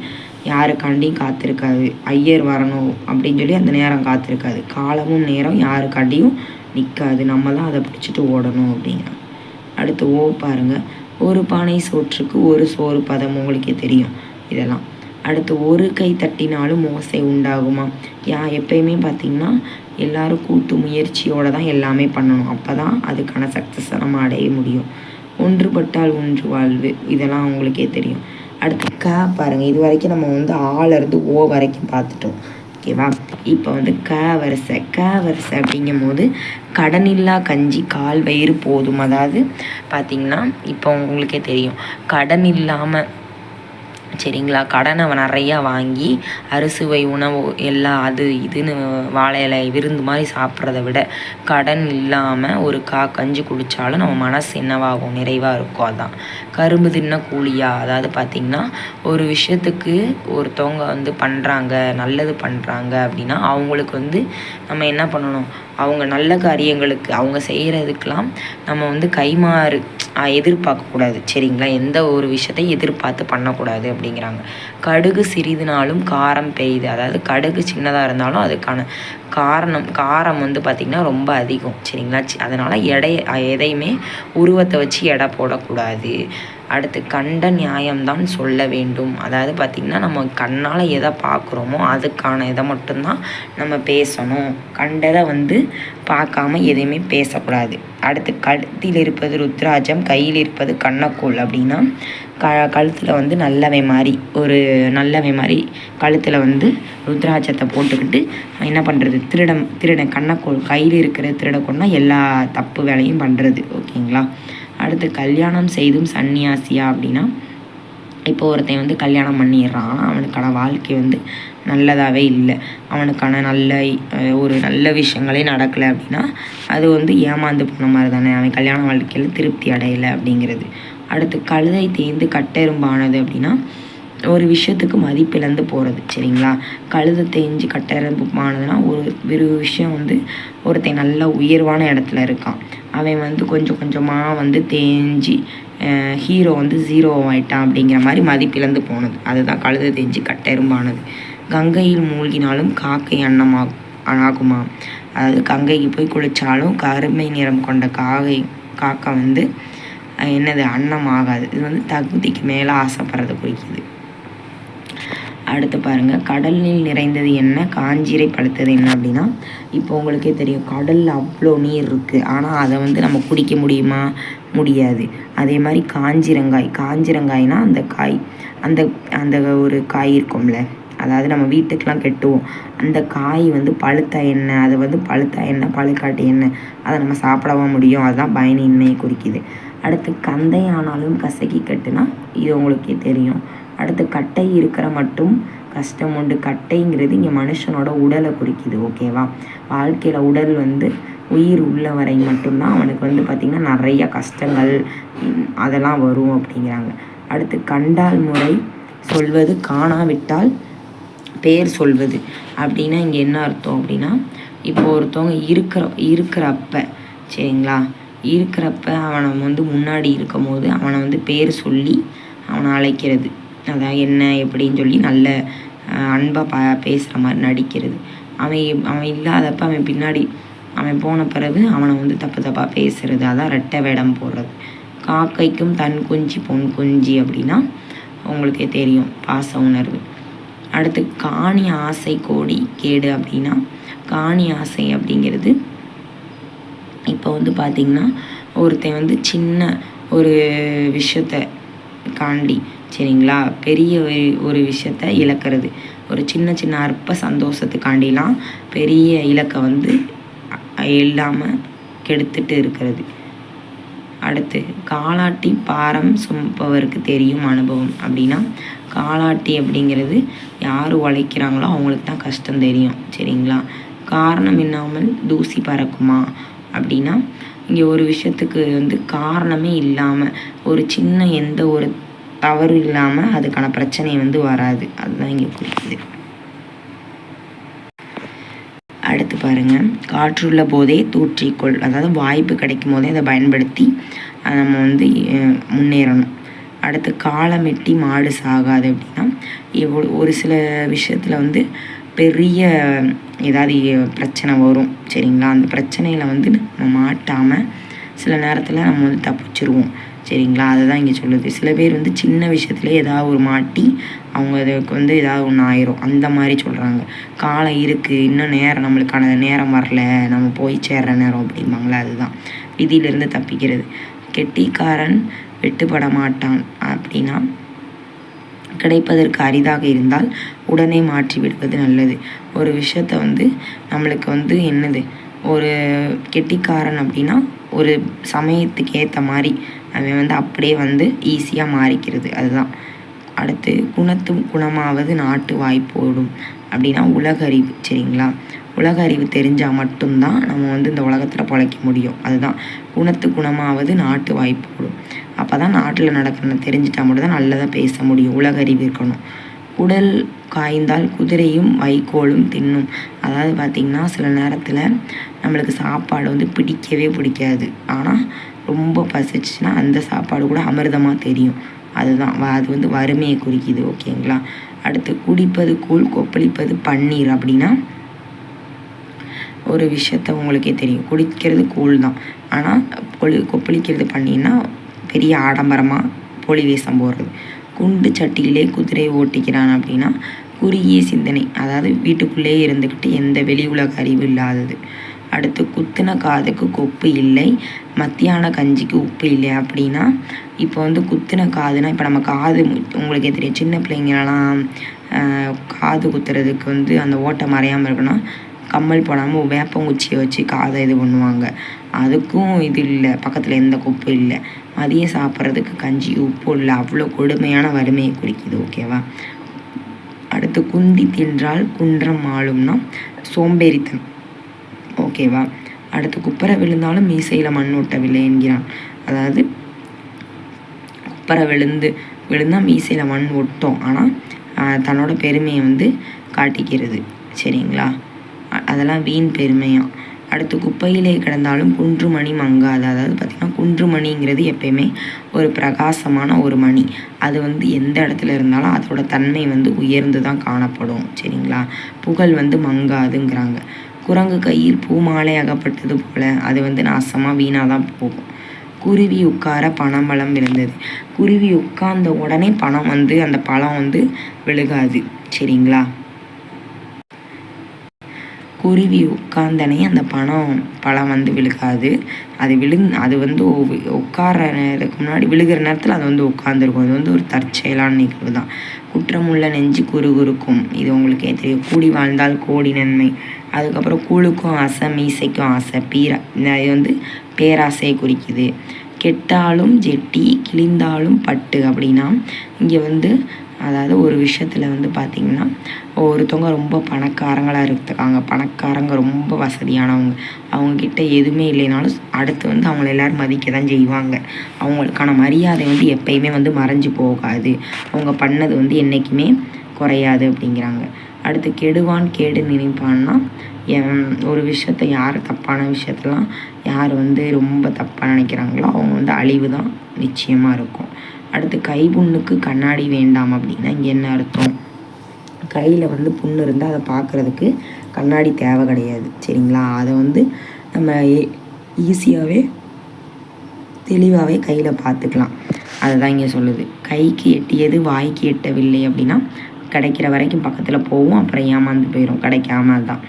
யாருக்காண்டியும் காத்திருக்காது, ஐயர் வரணும் அப்படின்னு சொல்லி அந்த நேரம் காத்திருக்காது, காலமும் நேரம் யாருக்காண்டியும் நிற்காது, நம்ம தான் அதை பிடிச்சிட்டு ஓடணும் அப்படிங்கிறாங்க. அடுத்து பாருங்கள். ஒரு பானை சோற்றுக்கு ஒரு சோறு பதம், உங்களுக்கே தெரியும் இதெல்லாம். அடுத்து ஒரு கை தட்டினாலும் ஓசை உண்டாகுமா? எப்பயுமே பார்த்திங்கன்னா எல்லோரும் கூட்டு முயற்சியோடு தான் எல்லாமே பண்ணணும், அப்போ தான் அதுக்கான சக்ஸஸை நம்ம அடைய முடியும். ஒன்றுபட்டால் ஒன்று வாழ்வு, இதெல்லாம் அவங்களுக்கே தெரியும். அடுத்து பாருங்கள். இது வரைக்கும் நம்ம வந்து ஆலேருந்து வரைக்கும் பார்த்துட்டோம், ஓகேவா? இப்போ வந்து வரிசை அப்படிங்கும் போது கடனில்லா கஞ்சி கால் வயிறு போதும். அதாவது பார்த்திங்கன்னா இப்போ உங்களுக்கே தெரியும், கடன் இல்லாமல், சரிங்களா, கடனை நிறையா வாங்கி அறுசுவை உணவு எல்லாம் அது இதுன்னு வாழை இலை விருந்து மாதிரி சாப்பிட்றத விட கடன் இல்லாமல் ஒரு கஞ்சி குடித்தாலும் நம்ம மனசு என்னவாகும், நிறைவாக இருக்கும். அதான் கரும்பு தின்ன கூலியா. அதாவது பார்த்திங்கன்னா ஒரு விஷயத்துக்கு ஒருத்தவங்க வந்து பண்ணுறாங்க, நல்லது பண்ணுறாங்க அப்படின்னா அவங்களுக்கு வந்து நம்ம என்ன பண்ணணும், அவங்க நல்ல காரியங்களுக்கு அவங்க செய்கிறதுக்கெலாம் நம்ம வந்து கைமாறு எதிர்பார்க்கக்கூடாது, சரிங்களா? எந்த ஒரு விஷயத்தை எதிர்பார்த்து பண்ணக்கூடாது அப்படிங்கிறாங்க. கடுகு சிறிதுனாலும் காரம் பெய்யுது. அதாவது கடுகு சின்னதாக இருந்தாலும் அதுக்கான காரம் வந்து பார்த்திங்கன்னா ரொம்ப அதிகம், சரிங்களா? அதனால் எதையுமே உருவத்தை வச்சு எடை போடக்கூடாது. அடுத்து கண்ட நியாயம்தான் சொல்ல வேண்டும். அதாவது பார்த்திங்கன்னா நம்ம கண்ணால் எதை பார்க்குறோமோ அதுக்கான இதை மட்டும்தான் நம்ம பேசணும், கண்டதை வந்து பார்க்காம எதையுமே பேசக்கூடாது. அடுத்து கழுத்தில் இருப்பது ருத்ராஜம், கையில் இருப்பது கண்ணக்கோள் அப்படின்னா கழுத்தில் வந்து நல்லவை மாதிரி கழுத்தில் வந்து ருத்ராஜத்தை போட்டுக்கிட்டு என்ன பண்ணுறது, திருடன் கண்ணக்கோள் கையில் இருக்கிற திருடக்கோள்னா எல்லா தப்பு வேலையும் பண்ணுறது, ஓகேங்களா? அடுத்து கல்யாணம் செய்தும் சன்னியாசியா அப்படின்னா இப்போ ஒருத்தன் வந்து கல்யாணம் பண்ணிடுறான், ஆனால் அவனுக்கான வாழ்க்கை வந்து நல்லதாகவே இல்லை, அவனுக்கான ஒரு நல்ல விஷயங்களே நடக்கலை அப்படின்னா அது வந்து ஏமாந்து போன மாதிரி தானே, அவன் கல்யாண வாழ்க்கையில் திருப்தி அடையலை அப்படிங்கிறது. அடுத்து கழுதை தேய்ந்து கட்டெரும்பானது அப்படின்னா ஒரு விஷயத்துக்கு மதிப்பிழந்து போகிறது. சரிங்களா, கழுதை தேய்ஞ்சி கட்டெரும்பானதுன்னா ஒரு விஷயம் வந்து ஒருத்தன் நல்ல உயர்வான இடத்துல இருக்கான், அவன் வந்து கொஞ்சம் கொஞ்சமாக வந்து தேய்ஞ்சி ஹீரோ வந்து ஜீரோ ஆகிட்டான் அப்படிங்கிற மாதிரி மதிப்பிழந்து போனது, அதுதான் கழுதை தேய்ஞ்சி கட்டெரும்பானது. கங்கையில் மூழ்கினாலும் காக்கை ஆகுமா, அதாவது கங்கைக்கு போய் குளித்தாலும் கருமை நிறம் கொண்ட காக்கை வந்து என்னது அன்னம் ஆகாது. இது வந்து தகுதிக்கு மேலே ஆசைப்படுறத குறிக்குது. அடுத்து பாருங்கள், கடல் நீர் நிறைந்தது என்ன, காஞ்சிரை பழுத்தது என்ன அப்படின்னா இப்போ உங்களுக்கே தெரியும் கடலில் அவ்வளோ நீர் இருக்குது, ஆனால் அதை வந்து நம்ம குடிக்க முடியுமா, முடியாது. அதே மாதிரி காஞ்சிரங்காய்னா அந்த காய், அந்த ஒரு காய் இருக்கும்ல, அதாவது நம்ம வீட்டுக்கெலாம் கெட்டுவோம், அந்த காய் வந்து பழுத்த எண்ணெய், அதை வந்து பழுத்த எண்ணெய் பழுக்காட்டு எண்ணெய், அதை நம்ம சாப்பிடவும் முடியும், அதுதான் பயனின்மையை குறிக்குது. அடுத்து கந்தை ஆனாலும் கசக்கி கட்டுனா இது உங்களுக்கே தெரியும். அடுத்து கட்டை இருக்கிற மட்டும் கஷ்டம் உண்டு, கட்டைங்கிறது இங்கே மனுஷனோட உடலை குறிக்குது. ஓகேவா, வாழ்க்கையில் உடல் வந்து உயிர் உள்ள வரை மட்டும்தான் அவனுக்கு வந்து பார்த்திங்கன்னா நிறைய கஷ்டங்கள் அதெல்லாம் வரும் அப்படிங்கிறாங்க. அடுத்து கண்டால் முறை சொல்வது, காணாவிட்டால் பேர் சொல்வது அப்படின்னா இங்கே என்ன அர்த்தம் அப்படின்னா இப்போ ஒருத்தவங்க இருக்கிறப்ப சரிங்களா, இருக்கிறப்ப அவனை வந்து முன்னாடி இருக்கும் போது அவனை வந்து பேர் சொல்லி அவனை அழைக்கிறது, அதான் என்ன எப்படின்னு சொல்லி நல்ல அன்பாக பேசுகிற மாதிரி நடிக்கிறது. அவன் இல்லாதப்ப அவன் பின்னாடி அவன் போன பிறகு அவனை வந்து தப்பாக பேசுகிறது, அதான் ரெட்டை வேடம் போடுறது. காக்கைக்கும் தன் குஞ்சு பொன் குஞ்சு அப்படின்னா உங்களுக்கே தெரியும் பாச உணர்வு. அடுத்து காணி ஆசை கோடி கேடு அப்படின்னா காணி ஆசை அப்படிங்கிறது இப்போ வந்து பார்த்திங்கன்னா ஒருத்தன் வந்து சின்ன ஒரு விஷயத்தை காண்டி சரிங்களா பெரிய ஒரு விஷயத்தை இழக்கிறது, ஒரு சின்ன சின்ன அற்ப சந்தோஷத்துக்காண்டிலாம் பெரிய இலக்கை வந்து இல்லாமல் கெடுத்துட்டு இருக்கிறது. அடுத்து காலாட்டி பாரம் சுமப்பவருக்கு தெரியும் அனுபவம் அப்படின்னா காலாட்டி அப்படிங்கிறது யார் உழைக்கிறாங்களோ அவங்களுக்கு தான் கஷ்டம் தெரியும். சரிங்களா, காரணம் இல்லாமல் தூசி பறக்குமா அப்படின்னா இங்கே ஒரு விஷயத்துக்கு வந்து காரணமே இல்லாமல் ஒரு சின்ன எந்த ஒரு தவறு இல்லாமல் அதுக்கான பிரச்சனை வந்து வராது, அதுதான் இங்கே குறிக்குது. அடுத்து பாருங்கள், காற்றுள்ள போதே தூற்றிக்கொள், அதாவது வாய்ப்பு கிடைக்கும் போதே அதை பயன்படுத்தி நம்ம வந்து முன்னேறணும். அடுத்து காலமெட்டி மாடு சாகாது அப்படின்னா ஒரு சில விஷயத்தில் வந்து பெரிய ஏதாவது பிரச்சனை வரும் சரிங்களா, அந்த பிரச்சனையில் வந்து நம்ம மாட்டாமல் சில நேரத்தில் நம்ம வந்து தப்பிச்சிருவோம். சரிங்களா, அதை தான் இங்கே சொல்லுது. சில பேர் வந்து சின்ன விஷயத்துலேயே ஏதாவது ஒரு மாட்டி அவங்க அதுக்கு வந்து ஏதாவது ஒன்று ஆயிரும், அந்த மாதிரி சொல்கிறாங்க. காலம் இருக்குது, இன்னும் நம்மளுக்கான நேரம் வரல, நம்ம போய் சேர்ற நேரம் அப்படிம்பாங்களே, அதுதான் விதியிலிருந்து தப்பிக்கிறது. கெட்டிக்காரன் வெட்டுப்பட மாட்டான் அப்படின்னா கிடைப்பதற்கு அரிதாக இருந்தால் உடனே மாற்றி விடுவது நல்லது. ஒரு விஷயத்த வந்து நம்மளுக்கு வந்து என்னது ஒரு கெட்டிக்காரன் அப்படின்னா ஒரு சமயத்துக்கு ஏற்ற மாதிரி அவன் வந்து அப்படியே வந்து ஈஸியாக மாறிக்கிறது, அதுதான். அடுத்து குணமாவது நாட்டு வாய்ப்போடும் அப்படின்னா உலக அறிவு. சரிங்களா, உலக அறிவு தெரிஞ்சால் மட்டும்தான் நம்ம வந்து இந்த உலகத்தில் பிழைக்க முடியும், அதுதான். குணமாவது நாட்டு வாய்ப்போடும், அப்போ தான் நாட்டில் நடக்கிறத தெரிஞ்சிட்டா மட்டும் தான் நல்லதாக பேச முடியும், உலக அறிவு இருக்கணும். உடல் காய்ந்தால் குதிரையும் வைக்கோலும் தின்னும், அதாவது பார்த்திங்கன்னா சில நேரத்தில் நம்மளுக்கு சாப்பாடு வந்து பிடிக்கவே பிடிக்காது, ஆனால் ரொம்ப பசிச்சுன்னா அந்த சாப்பாடு கூட அமிர்தமாக தெரியும், அதுதான். அது வந்து வறுமையை குறிக்குது. ஓகேங்களா, அடுத்து குடிப்பது கூழ் கொப்பளிப்பது பன்னீர் அப்படின்னா ஒரு விஷயத்த உங்களுக்கே தெரியும், குடிக்கிறது கூழ் தான், ஆனால் கொப்பளிக்கிறது பன்னீர்னா பெரிய ஆடம்பரமாக பொலி வேஷம் போடுறது. குண்டு சட்டியிலே குதிரை ஓட்டிக்கிறான் அப்படின்னா குறுகிய சிந்தனை, அதாவது வீட்டுக்குள்ளேயே இருந்துக்கிட்டு எந்த வெளி உலக அறிவு இல்லாதது. அடுத்து குத்தின காதுக்கு கொப்பு இல்லை, மத்தியான கஞ்சிக்கு உப்பு இல்லை அப்படின்னா இப்போ வந்து குத்தின காதுனா இப்போ நம்ம காது உங்களுக்கே தெரியும், சின்ன பிள்ளைங்களெல்லாம் காது குத்துறதுக்கு வந்து அந்த ஓட்டை மறையாமல் இருக்குன்னா கம்மல் போடாமல் வேப்பங்குச்சியை வச்சு காதை இது பண்ணுவாங்க, அதுக்கும் இது இல்லை, பக்கத்தில் எந்த கொப்பு இல்லை. மதியம் சாப்பிட்றதுக்கு கஞ்சி உப்பு இல்லை, அவ்வளோ கொடுமையான வறுமையை குறிக்குது. ஓகேவா? அடுத்து குந்தி தின்றால் குன்றம் ஆளும்னா சோம்பேறித்தனம். ஓகேவா? அடுத்து குப்பரை விழுந்தாலும் மீசையில் மண் ஒட்டவில்லை என்கிறான். அதாவது குப்பரை விழுந்தால் மீசையில் மண் ஒட்டும், ஆனால் தன்னோட பெருமையை வந்து காட்டிக்கிறது. சரிங்களா? அதெல்லாம் வீண் பெருமையாக. அடுத்து குப்பையிலே கிடந்தாலும் குன்றுமணி மங்காது. அதாவது பார்த்திங்கன்னா குன்றுமணிங்கிறது எப்பயுமே ஒரு பிரகாசமான ஒரு மணி. அது வந்து எந்த இடத்துல இருந்தாலும் அதோட தன்மை வந்து உயர்ந்து தான் காணப்படும். சரிங்களா? புகழ் வந்து மங்காதுங்கிறாங்க. குரங்கு கையில் பூமாலை அகப்பட்டது போல் அது வந்து நாசமாக வீணாக தான் போகும். குருவி உட்கார பனம்பழம் விழுந்தது. குருவி உட்கார்ந்த உடனே பணம் வந்து அந்த பழம் வந்து விழுகாது. சரிங்களா? குருவி உட்கார்ந்தனே அந்த பழம் வந்து விழுகாது. அது வந்து உட்காரதுக்கு முன்னாடி விழுகிற நேரத்தில் அது வந்து உட்காந்துருக்கும். அது வந்து ஒரு தற்செயலான நிகழ்வு தான். குற்றமுள்ள நெஞ்சு குறுகுறுக்கும். இது உங்களுக்கே தெரியும். கூடி வாழ்ந்தால் கோடி நன்மை. அதுக்கப்புறம் கூழுக்கும் ஆசை மீசைக்கும் ஆசை. இது வந்து பேராசையை குறிக்குது. கெட்டாலும் ஜெட்டி கிழிந்தாலும் பட்டு அப்படின்னா இங்கே வந்து அதாவது ஒரு விஷயத்தில் வந்து பார்த்திங்கன்னா ஒருத்தவங்க ரொம்ப பணக்காரங்களாக இருக்காங்க. பணக்காரங்க ரொம்ப வசதியானவங்க. அவங்கக்கிட்ட எதுவுமே இல்லைனாலும் அடுத்து வந்து அவங்கள எல்லோரும் மதிக்க தான் செய்வாங்க. அவங்களுக்கான மரியாதை வந்து எப்பயுமே வந்து மறைஞ்சு போகாது. அவங்க பண்ணது வந்து என்றைக்குமே குறையாது அப்படிங்கிறாங்க. அடுத்து கெடுவான் கேடு நினைப்பான்னா ஒரு விஷயத்த யார் தப்பான விஷயத்தெல்லாம் யார் வந்து ரொம்ப தப்பாக நினைக்கிறாங்களோ அவங்க வந்து அழிவு தான் நிச்சயமாக இருக்கும். அடுத்து கை புண்ணுக்கு கண்ணாடி வேண்டாம் அப்படின்னா இங்கே என்ன அர்த்தம்? கையில் வந்து புண்ணு இருந்தால் அதை பார்க்குறதுக்கு கண்ணாடி தேவை கிடையாது. சரிங்களா? அதை வந்து நம்ம ஈஸியாகவே தெளிவாகவே கையில் பார்த்துக்கலாம். அதுதான் இங்கே சொல்லுது. கைக்கு எட்டியது வாய்க்கு எட்டவில்லை அப்படின்னா கிடைக்கிற வரைக்கும் பக்கத்தில் போகும், அப்புறம் ஏமாந்து போயிடும் கிடைக்காம தான்.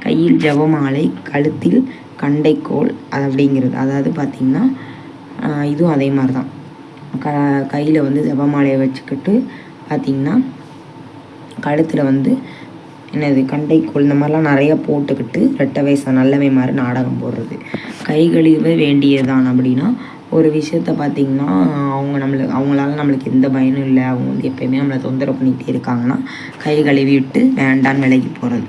கையில் ஜெபமாலை கழுத்தில் கண்டைக்கோள் அப்படிங்கிறது. அதாவது பார்த்திங்கன்னா இதுவும் அதே மாதிரி தான். கையில் வந்து ஜெபமாலையை வச்சுக்கிட்டு பார்த்திங்கன்னா கழுத்தில் வந்து என்னது கண்டைக்கோள் இந்த மாதிரிலாம் நிறையா போட்டுக்கிட்டு ரெட்டை வயசு நல்லவை மாதிரி நாடகம் போடுறது. கை கழுவ வேண்டியதான் அப்படின்னா ஒரு விஷயத்த பார்த்திங்கன்னா அவங்களால நம்மளுக்கு எந்த பயனும் இல்லை, அவங்க வந்து எப்போயுமே நம்மளை தொந்தரவு பண்ணிகிட்டே இருக்காங்கன்னா கை கழுவி விட்டு வேண்டான்னு விலகி போகிறது.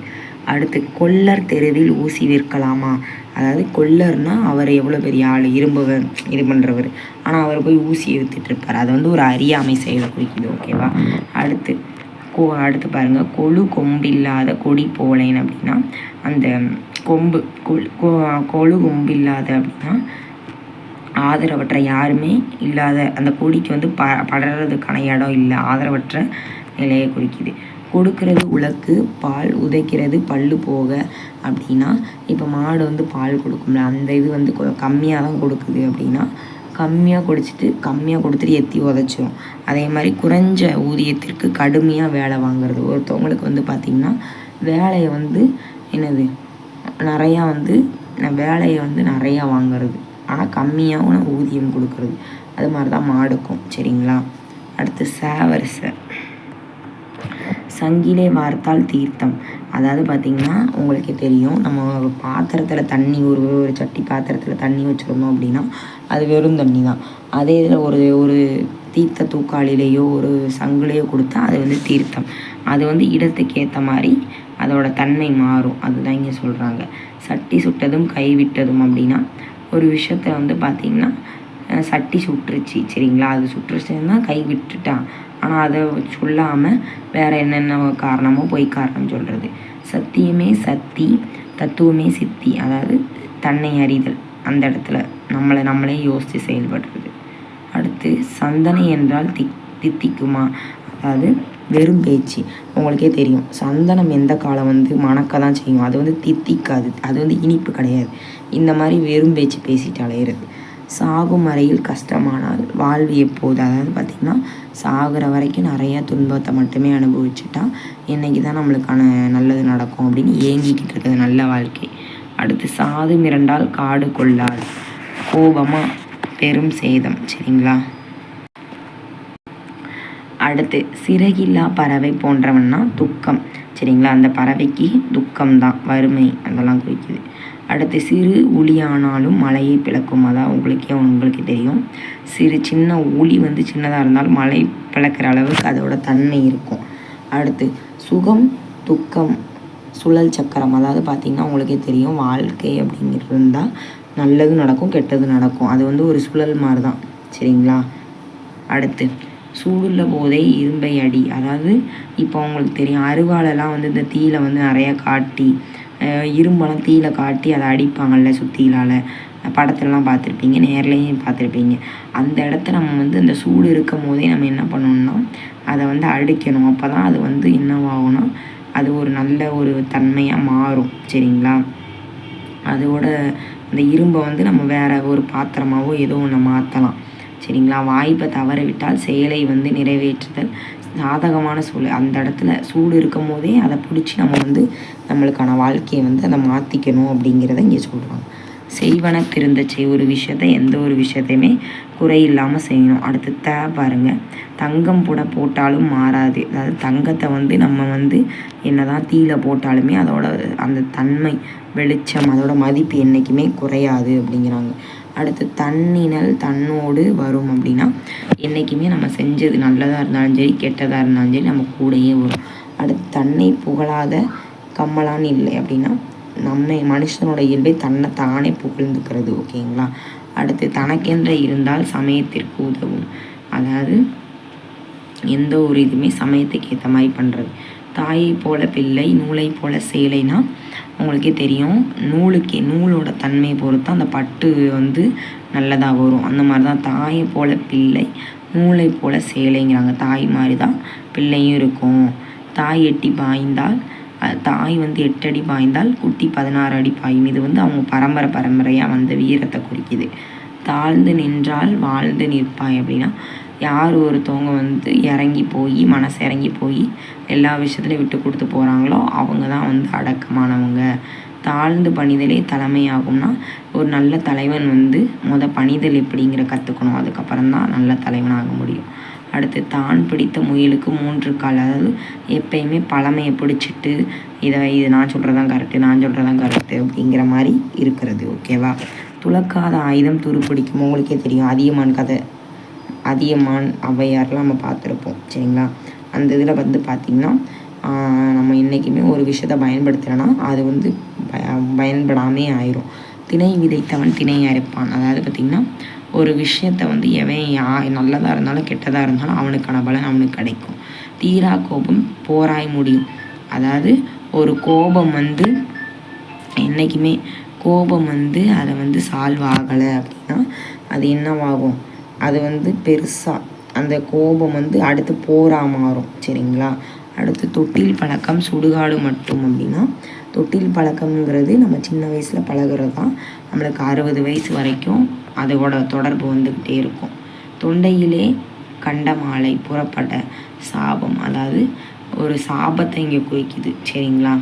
அடுத்து கொல்லர் தெருவில் ஊசி விற்கலாமா? அதாவது கொல்லர்னால் அவர் எவ்வளோ பெரிய ஆள், இது பண்ணுறவர், ஆனால் அவர் போய் ஊசியை விற்றுட்ருப்பார். அது வந்து ஒரு அறியாமை செயலை குறிக்குது. ஓகேவா? அடுத்து பாருங்கள். கொழு கொம்பில்லாத கொடி போலேன் அப்படின்னா அந்த கொம்பு கொழு கொம்பில்லாத அப்படின்னா ஆதரவற்ற யாருமே இல்லாத அந்த கொடிக்கு வந்து படறதுக்கான இடம் இல்லை, ஆதரவற்ற நிலையை குறிக்குது. கொடுக்கறது உலக்கு பால் உதைக்கிறது பல்லு போக அப்படின்னா இப்போ மாடு வந்து பால் கொடுக்கும்ல, அந்த இது வந்து கம்மியாக தான் கொடுக்குது அப்படின்னா கம்மியாக கொடுத்துட்டு எத்தி உதச்சிரும். அதே மாதிரி குறைஞ்ச ஊதியத்திற்கு கடுமையாக வேலை வாங்குறது. ஒருத்தவங்களுக்கு வந்து பார்த்திங்கன்னா வேலையை வந்து வேலையை வந்து நிறையா வாங்குறது, ஆனால் கம்மியாகவும் ஊதியம் கொடுக்குறது. அது மாதிரி தான் மாடுக்கும். சரிங்களா? அடுத்து சேவரிசை. சங்கிலே வார்த்தால் தீர்த்தம். அதாவது பார்த்திங்கன்னா உங்களுக்கே தெரியும், நம்ம பாத்திரத்தில் தண்ணி ஒரு சட்டி பாத்திரத்தில் தண்ணி வச்சுருந்தோம் அப்படின்னா அது வெறும் தண்ணி தான். அதே இதில் ஒரு தீர்த்த தூக்காளிலேயோ ஒரு சங்குலேயோ கொடுத்தா அது வந்து தீர்த்தம். அது வந்து இடத்துக்கு ஏற்ற மாதிரி அதோட தன்மை மாறும். அதுதான் இங்கே சொல்கிறாங்க. சட்டி சுட்டதும் கை விட்டதும் அப்படின்னா ஒரு விஷயத்த வந்து பார்த்திங்கன்னா சட்டி சுட்டுருச்சு. சரிங்களா? அது சுட்டுருச்சுன்னா கை விட்டுட்டான், ஆனால் அதை சொல்லாமல் வேறு என்னென்ன காரணமோ பொய் காரணம் சொல்கிறது. சத்தியமே சக்தி தத்துவமே சித்தி. அதாவது தன்னை அறிதல், அந்த இடத்துல நம்மளே யோசித்து செயல்படுறது. அடுத்து சந்தனை என்றால் தித்திக்குமா? அதாவது வெறும் பேச்சு. உங்களுக்கே தெரியும் சந்தனம் எந்த காலம் வந்து மணக்க தான் செய்யும், அது வந்து தித்திக்காது, அது வந்து இனிப்பு கிடையாது. இந்த மாதிரி வெறும் பேச்சு பேசிட்டு அலையிறது. சாகும் வரையில் கஷ்டமானால் வாழ்வு எப்போது? அதாவது பார்த்திங்கன்னா சாகிற வரைக்கும் நிறையா துன்பத்தை மட்டுமே அனுபவிச்சுட்டா என்றைக்கு தான் நம்மளுக்கான நல்லது நடக்கும் அப்படின்னு ஏங்கிக்கிட்டு இருக்குது நல்ல வாழ்க்கை. அடுத்து சாது மிரண்டால் காடு கொள்ளாது. கோபமாக பெரும் சேதம். சரிங்களா? அடுத்து சிறகில்லா பறவை போன்றவன்னா துக்கம். சரிங்களா. அந்த பறவைக்கு துக்கம்தான், வறுமை அதெல்லாம் குறிக்குது. அடுத்து சிறு உளியானாலும் மலையை பிளக்கும். அதான் உங்களுக்கு தெரியும், சின்ன உளி வந்து சின்னதாக இருந்தாலும் மலை பிளக்கிற அளவுக்கு அதோட தன்மை இருக்கும். அடுத்து சுகம் துக்கம் சுழல் சக்கரம். அதாவது பார்த்திங்கன்னா உங்களுக்கே தெரியும், வாழ்க்கை அப்படிங்கிறது இருந்தால் நல்லது நடக்கும் கெட்டது நடக்கும். அது வந்து ஒரு சுழல் மாதிரி தான், சரிங்களா. அடுத்து சூடுள்ள போதே இரும்பை அடி. அதாவது இப்போ உங்களுக்கு தெரியும், அருவாளெல்லாம் வந்து இந்த தீயில வந்து நிறையா காட்டி இரும்பெல்லாம் தீயில காட்டி அதை அடிப்பாங்கள்ல சுத்தியிலால். படத்துலலாம் பார்த்துருப்பீங்க, நேர்லேயும் பார்த்துருப்பீங்க. அந்த இடத்த நம்ம வந்து அந்த சூடு இருக்கும் போதே நம்ம என்ன பண்ணணும்னா அதை வந்து அடிக்கணும். அப்போ தான் அது வந்து என்னவாகும்னா அது ஒரு நல்ல ஒரு தன்மையாக மாறும், சரிங்களா. அதோட அந்த இரும்பை வந்து நம்ம வேறு ஒரு பாத்திரமாவோ ஏதோ ஒன்று மாற்றலாம், சரிங்களா. வாய்ப்பை தவற விட்டால் செயலை வந்து நிறைவேற்றுதல் சாதகமான சூழல். அந்த இடத்துல சூடு இருக்கும் போதே அதை பிடிச்சி நம்ம வந்து நம்மளுக்கான வாழ்க்கையை வந்து அதை மாற்றிக்கணும் அப்படிங்கிறத இங்கே சொல்கிறாங்க. செய்வன திருந்த ஒரு விஷயத்தை எந்த ஒரு விஷயத்தையுமே குறை இல்லாமல் செய்யணும். அடுத்து பாருங்கள், தங்கம் போட்டாலும் மாறாது. அதாவது தங்கத்தை வந்து நம்ம வந்து என்ன தான் தீயில போட்டாலுமே அதோட அந்த தன்மை வெளிச்சம் அதோட மதிப்பு என்றைக்குமே குறையாது அப்படிங்கிறாங்க. அடுத்து தன்னினல் தன்னோடு வரும் அப்படின்னா என்றைக்குமே நம்ம செஞ்சது நல்லதாக இருந்தாலும் சரி கெட்டதாக இருந்தாலும் சரி நம்ம கூடையே வரும். அடுத்து தன்னை புகழாத கம்மலான்னு இல்லை அப்படின்னா மனுஷனோட இயல்பை தன்னை தானே புகழ்ந்துக்கிறது, ஓகேங்களா. அடுத்து தனக்கென்ற இருந்தால் சமயத்திற்கு உதவும். அதாவது எந்த ஒரு இதுவுமே சமயத்துக்கு ஏற்ற மாதிரி பண்ணுறது. தாயை போல பிள்ளை நூலை போல சேலைனா உங்களுக்கே தெரியும், நூலோட தன்மையை பொறுத்து அந்த பட்டு வந்து நல்லதாக வரும். அந்த மாதிரி தான் தாயை போல பிள்ளை நூலை போல சேலைங்கிறாங்க. தாய் மாதிரி தான் பிள்ளையும் இருக்கும். தாய் வந்து 8 அடி பாய்ந்தால் குட்டி 16 அடி பாயும். இது வந்து அவங்க பரம்பரையாக வந்த வீரத்தை குறிக்குது. தாழ்ந்து நின்றால் வாழ்ந்து நிற்பாய் அப்படின்னா யார் ஒருத்தவங்க வந்து மனசு இறங்கி போய் எல்லா விஷயத்துலையும் விட்டு கொடுத்து போகிறாங்களோ அவங்க தான் வந்து அடக்கமானவங்க. தாழ்ந்து பணிதலே தலைமையாகும்னா ஒரு நல்ல தலைவன் வந்து பணிதல் எப்படிங்கிற கற்றுக்கணும், அதுக்கப்புறம் தான் நல்ல தலைவனாக முடியும். அடுத்து தான் பிடித்த முயலுக்கு 3 கால். அதாவது எப்பயுமே பழமையை பிடிச்சிட்டு இது நான் சொல்கிறதான் கரெக்டு அப்படிங்கிற மாதிரி இருக்கிறது, ஓகேவா. துளக்காத ஆயுதம் துருப்பிடிக்கும். உங்களுக்கே தெரியும், அதியமான் ஔவையார்லாம் நம்ம பார்த்துருப்போம், சரிங்களா. அந்த இதில் வந்து பார்த்திங்கன்னா நம்ம என்றைக்குமே ஒரு விஷயத்தை பயன்படுத்துகிறோன்னா அது வந்து பயன்படாமே ஆயிரும். திணை விதைத்தவன் திணை அரைப்பான். அதாவது பார்த்திங்கன்னா ஒரு விஷயத்தை வந்து நல்லதாக இருந்தாலும் கெட்டதாக இருந்தாலும் அவனுக்கான பலன் அவனுக்கு கிடைக்கும். தீரா கோபம் போராய் முடியும். அதாவது ஒரு கோபம் வந்து என்றைக்குமே அதை வந்து சால்வ் ஆகலை அப்படின்னா அது என்னவாகும், அது வந்து பெருசாக அந்த கோபம் வந்து அடுத்து போராக மாறும், சரிங்களா. அடுத்து தொட்டில் பழக்கம் சுடுகாடு மட்டும் அப்படின்னா தொட்டில் பழக்கம்ங்கிறது நம்ம சின்ன வயசில் பழகிறது தான், நம்மளுக்கு 60 வயசு வரைக்கும் அதோட தொடர்பு வந்துக்கிட்டே இருக்கும். தொண்டையிலே கண்ட மாலை புறப்பட்ட சாபம். அதாவது ஒரு சாபத்தை இங்கே குறிக்குது, சரிங்களா.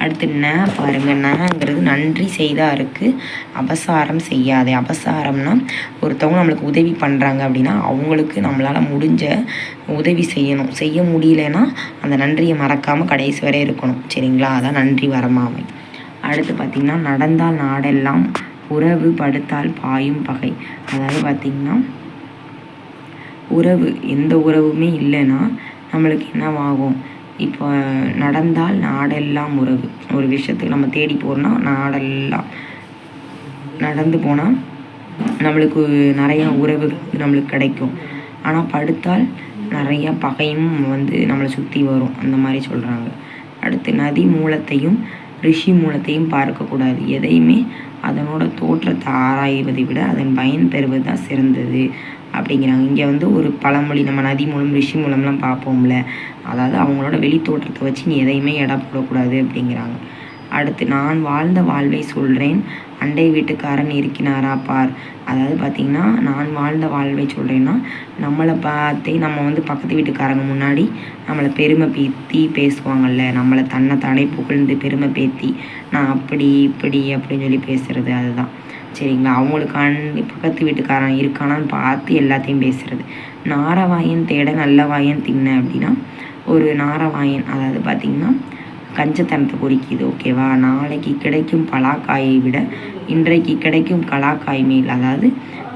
அடுத்து பாருங்கள், நங்கிறது நன்றி செய்தாருக்கு அபசாரம் செய்யாதே. அபசாரம்னா ஒருத்தவங்க நம்மளுக்கு உதவி பண்ணுறாங்க அப்படின்னா அவங்களுக்கு நம்மளால் முடிஞ்ச உதவி செய்ய முடியலன்னா அந்த நன்றியை மறக்காமல் கடைசி வரை இருக்கணும், சரிங்களா. அதான் நன்றி வரமாமை. அடுத்து பார்த்திங்கன்னா நடந்தால் நாடெல்லாம் உறவு படுத்தால் பாயும் பகை. அதாவது பார்த்திங்கன்னா எந்த உறவுமே இல்லைன்னா நம்மளுக்கு என்னவாகும், இப்போ நடந்தால் நாடெல்லாம் உறவு. ஒரு விஷயத்துக்கு நம்ம தேடி போகிறோன்னா நாடெல்லாம் நடந்து போனால் நம்மளுக்கு நிறையா உறவுகள் நம்மளுக்கு கிடைக்கும். ஆனால் படுத்தால் நிறையா பகையும் வந்து நம்மளை சுற்றி வரும், அந்த மாதிரி சொல்கிறாங்க. அடுத்து நதி மூலத்தையும் ரிஷி மூலத்தையும் பார்க்கக்கூடாது. எதையுமே அதனோட தோற்றத்தை ஆராய்வதை விட அதன் பயன் பெறுவது தான் சிறந்தது அப்படிங்கிறாங்க. இங்கே வந்து ஒரு பழமொழி, நம்ம நதி மூலம் ரிஷி மூலம்லாம் பார்ப்போம்ல, அதாவது அவங்களோட வெளி தோற்றத்தை வச்சு நீ எதையுமே எடை போடக்கூடாது அப்படிங்கிறாங்க. அடுத்து நான் வாழ்ந்த வாழ்வை சொல்கிறேன் அண்டை வீட்டுக்காரன் இருக்கிறாரா பார். அதாவது பார்த்திங்கன்னா நான் வாழ்ந்த வாழ்வை சொல்கிறேன்னா நம்மளை பார்த்தே நம்ம வந்து பக்கத்து வீட்டுக்காரங்க முன்னாடி நம்மளை பெருமை பேத்தி பேசுவாங்கள்ல, நம்மளை தன்னைத்தானே புகழ்ந்து பெருமை பேத்தி நான் அப்படி இப்படி அப்படின்னு சொல்லி பேசுகிறது, அதுதான், சரிங்களா. அவங்களுக்கு பக்கத்து வீட்டுக்காரன் இருக்கானான்னு பார்த்து எல்லாத்தையும் பேசுகிறது. நாரவாயன் தேட நல்ல வாயன் தின்ன அப்படின்னா ஒரு நாரவாயன், அதாவது பார்த்திங்கன்னா கஞ்சத்தனத்தை குறிக்குது. ஓகேவா? நாளைக்கு கிடைக்கும் பலாக்காயை விட இன்றைக்கு கிடைக்கும் கலாக்காய் மேல், அதாவது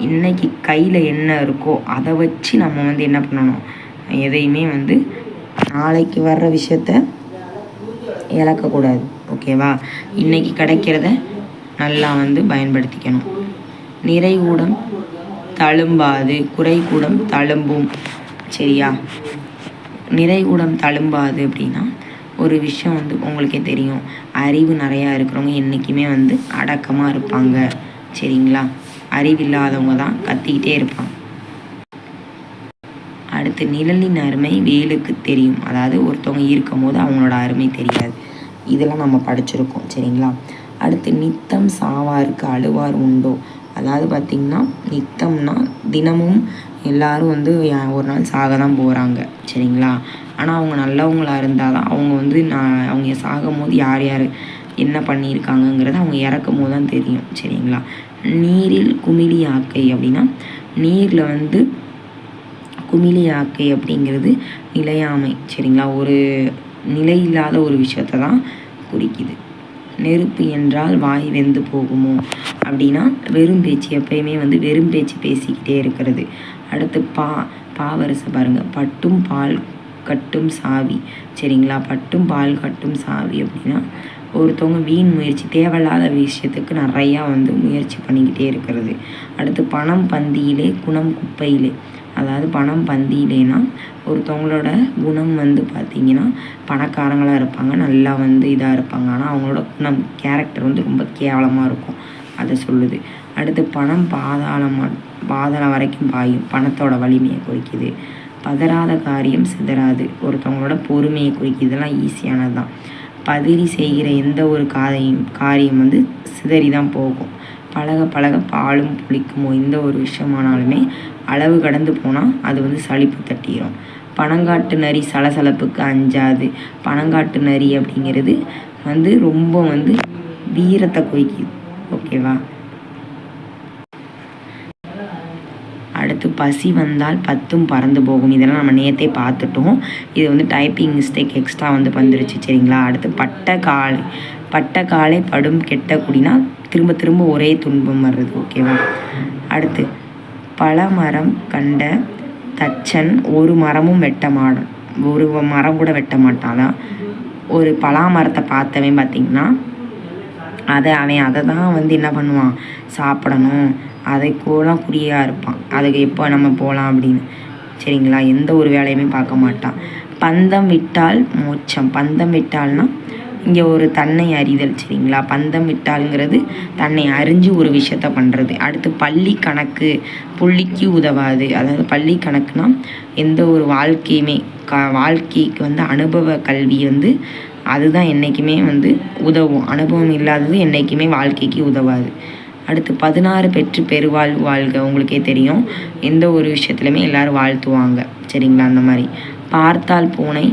இன்றைக்கி கையில் என்ன இருக்கோ அதை வச்சு நம்ம வந்து என்ன பண்ணணும், எதையுமே வந்து நாளைக்கு வர்ற விஷயத்த இழக்கக்கூடாது. ஓகேவா? இன்றைக்கி கிடைக்கிறத நல்லா வந்து பயன்படுத்திக்கணும். நிறைகூடம் தழும்பாது, குறைகூடம் தழும்பும். சரியா? நிறைகூடம் தழும்பாது அப்படின்னா ஒரு விஷயம் வந்து உங்களுக்கே தெரியும், அறிவு நிறையா இருக்கிறவங்க என்றைக்குமே வந்து அடக்கமாக இருப்பாங்க. சரிங்களா? அறிவில்லாதவங்க தான் கத்திக்கிட்டே இருப்பாங்க. அடுத்து நிழலின் அருமை வேலுக்கு தெரியும், அதாவது ஒருத்தவங்க இருக்கும் போது அவங்களோட அருமை தெரியாது. இதெல்லாம் நம்ம படிச்சிருக்கோம். சரிங்களா? அடுத்து நித்தம் சாவாருக்கு அழுவார் உண்டோ, அதாவது பார்த்திங்கன்னா நித்தம்னா தினமும் எல்லோரும் வந்து ஒரு நாள் சாக தான் போகிறாங்க. சரிங்களா? ஆனால் அவங்க நல்லவங்களாக இருந்தால் தான் அவங்க வந்து அவங்க சாகும் போது யார் யார் என்ன பண்ணியிருக்காங்கங்கிறது அவங்க இறக்கும் போது தான் தெரியும். சரிங்களா? நீரில் குமிழி ஆக்கை அப்படின்னா நீரில் வந்து குமிழி ஆக்கை அப்படிங்கிறது நிலையாமை. சரிங்களா? ஒரு நிலை இல்லாத ஒரு விஷயத்தை தான் குறிக்குது. நெருப்பு என்றால் வாய் வெந்து போகுமோ அப்படின்னா வெறும் பேச்சு, எப்பயுமே வந்து வெறும் பேச்சு பேசிக்கிட்டே இருக்கிறது. அடுத்து பாவரசை பாருங்கள், பட்டும் பால் கட்டும் சாவி. சரிங்களா? பட்டும் பால் கட்டும் சாவி அப்படின்னா ஒருத்தவங்க வீண் முயற்சி, தேவையில்லாத விஷயத்துக்கு நிறையா வந்து முயற்சி பண்ணிக்கிட்டே இருக்கிறது. அடுத்து பணம் பந்தியிலே குணம் குப்பையிலே, அதாவது பணம் பந்தியிலேனா ஒருத்தவங்களோட குணம் வந்து பார்த்திங்கன்னா பணக்காரங்களாக இருப்பாங்க, நல்லா வந்து இதாக இருப்பாங்க, ஆனால் அவங்களோட குணம் கேரக்டர் வந்து ரொம்ப கேவலமாக இருக்கும், அதை சொல்லுது. அடுத்து பணம் பாதாளம் வரைக்கும் பாயும், பணத்தோட வலிமையை குறிக்குது. பதறாத காரியம் சிதறாது, ஒருத்தவங்களோட பொறுமையை குறிக்குது. இதெல்லாம் ஈஸியானது தான். பதிரி செய்கிற எந்த ஒரு காரியம் வந்து சிதறி தான் போகும். பழக பழக பாலும் புளிக்குமோ, எந்த ஒரு விஷயமானாலுமே அளவு கடந்து போனால் அது வந்து சலிப்பு தட்டிடும். பனங்காட்டு நரி சலசலப்புக்கு அஞ்சாது, பனங்காட்டு நரி அப்படிங்கிறது வந்து ரொம்ப வந்து வீரத்தை குறிக்குது. ஓகேவா? அடுத்து பசி வந்தால் பத்தும் பறந்து போகும், இதெல்லாம் நம்ம நேற்றே பார்த்துட்டோம். இது வந்து டைப்பிங் மிஸ்டேக் எக்ஸ்ட்ரா வந்து வந்துருச்சு. சரிங்களா? அடுத்து பட்ட காலை படும் கெட்ட குடினா திரும்ப திரும்ப ஒரே துன்பம் வர்றது. ஓகேவா? அடுத்து பல மரம் கண்ட தச்சன் ஒரு மரமும் ஒரு மரம் கூட வெட்ட மாட்டாதான். ஒரு பலாமரத்தை பார்த்தவன் பார்த்திங்கன்னா அவன் அதை தான் வந்து என்ன பண்ணுவான், சாப்பிடணும், அதை கூட குறியாக இருப்பான், அதுக்கு எப்போ நம்ம போகலாம் அப்படின்னு. சரிங்களா? எந்த ஒரு வேலையுமே பார்க்க மாட்டான். பந்தம் விட்டால் மோட்சம், பந்தம் விட்டால்னா இங்கே ஒரு தன்னை அறிதல். சரிங்களா? பந்தம் விட்டாலுங்கிறது தன்னை அறிஞ்சு ஒரு விஷயத்த பண்ணுறது. அடுத்து பள்ளி கணக்கு புள்ளிக்கு உதவாது, அதாவது பள்ளி கணக்குனா எந்த ஒரு வாழ்க்கையுமே வாழ்க்கைக்கு வந்து அனுபவ கல்வி வந்து அதுதான் என்றைக்குமே வந்து உதவும், அனுபவம் இல்லாதது என்றைக்குமே வாழ்க்கைக்கு உதவாது. அடுத்து 16 பெற்று பெருவாழ்வு வாழ்க, உங்களுக்கே தெரியும் எந்த ஒரு விஷயத்துலையுமே எல்லோரும் வாழ்த்துவாங்க. சரிங்களா? அந்த மாதிரி பார்த்தால் பூனை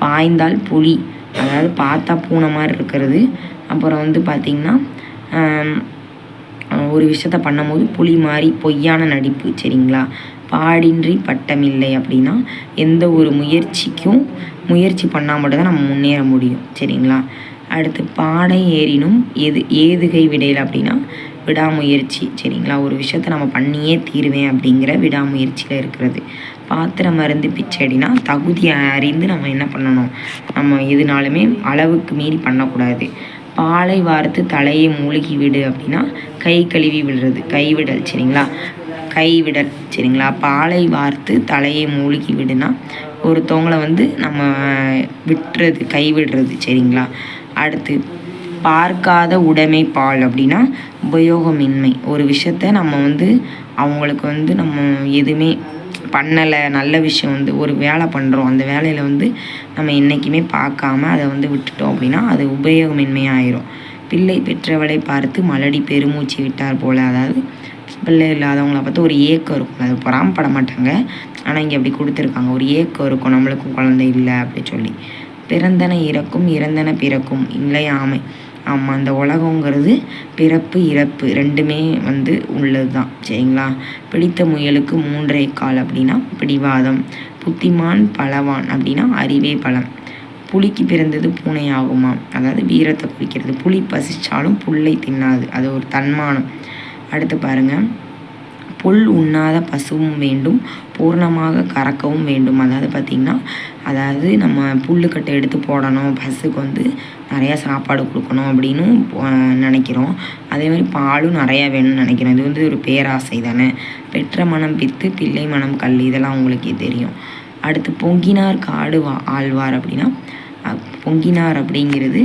பாய்ந்தால் புலி, அதாவது பார்த்தா பூனை மாதிரி இருக்கிறது, அப்புறம் வந்து பார்த்திங்கன்னா ஒரு விஷயத்த பண்ணும்போது புலி மாதிரி பொய்யான நடிப்பு. சரிங்களா? பாடின்றி பட்டமில்லை அப்படின்னா எந்த ஒரு முயற்சி பண்ணால் மட்டும்தான் நம்ம முன்னேற முடியும். சரிங்களா? அடுத்து பாடை ஏறினும் ஏதுகை விடையில் அப்படின்னா விடாமுயற்சி. சரிங்களா? ஒரு விஷயத்த நம்ம பண்ணியே தீருவேன் அப்படிங்கிற விடாமுயற்சியில் இருக்கிறது. பாத்திரம் மருந்து பிச்சடினா தகுதி அறிந்து நம்ம என்ன பண்ணணும், நம்ம எதுனாலுமே அளவுக்கு மீறி பண்ணக்கூடாது. பாலை வார்த்து தலையை மூழ்கி விடு அப்படின்னா கை கழுவி விடுறது, கைவிடல். சரிங்களா? கைவிடல். சரிங்களா? பாலை வார்த்து தலையை மூழ்கி விடுனா ஒருத்தவங்களை வந்து நம்ம விட்டுறது, கைவிடுறது. சரிங்களா? அடுத்து பார்க்காத உடைமை பால் அப்படின்னா உபயோகமின்மை, ஒரு விஷயத்த நம்ம வந்து அவங்களுக்கு வந்து நம்ம எதுவுமே பண்ணலை, நல்ல விஷயம் வந்து ஒரு வேலை பண்ணுறோம், அந்த வேலையில் வந்து நம்ம என்றைக்குமே பார்க்காம அதை வந்து விட்டுட்டோம் அப்படின்னா அது உபயோகமின்மையாக ஆயிரும். பிள்ளை பெற்றவளை பார்த்து மலடி பெருமூச்சு விட்டார் போல், அதாவது பிள்ளை இல்லாதவங்கள பார்த்து ஒரு ஏக்கம் இருக்கும், அது பொறாமப்பட மாட்டாங்க, ஆனால் இங்கே அப்படி கொடுத்துருக்காங்க, ஒரு ஏக்கம் இருக்கும் நம்மளுக்கும் குழந்தை இல்லை அப்படி சொல்லி. பிறந்தன இறக்கும் இறந்தன பிறக்கும் இல்லையாமை, ஆமாம் அந்த உலகங்கிறது பிறப்பு இறப்பு ரெண்டுமே வந்து உள்ளது தான். சரிங்களா? பிடித்த முயலுக்கு 3 கால் அப்படின்னா பிடிவாதம், புத்திமான் பலவான் அப்படின்னா அறிவே பலம். புலிக்கு பிறந்தது பூனை ஆகுமா, அதாவது வீரத்தை குறிக்கிறது. புலி பசிச்சாலும் புல்லை தின்னாது, அது ஒரு தன்மானம். அடுத்து பாருங்கள், புல் உண்ணாத பசுவும் வேண்டும், பூர்ணமாக கறக்கவும் வேண்டும். அதாவது பார்த்திங்கன்னா, அதாவது நம்ம புல்லுக்கட்டை எடுத்து போடணும், பசுக்கு வந்து நிறையா சாப்பாடு கொடுக்கணும் அப்படின்னு நினைக்கிறோம். அதேமாதிரி பாலும் நிறையா வேணும்னு நினைக்கிறோம். இது வந்து ஒரு பேராசை தானே. பெற்ற மனம் பித்து, பிள்ளை மனம் கல், இதெல்லாம் உங்களுக்கே தெரியும். அடுத்து பொங்கினார் காடு ஆழ்வார் அப்படின்னா, பொங்கினார் அப்படிங்கிறது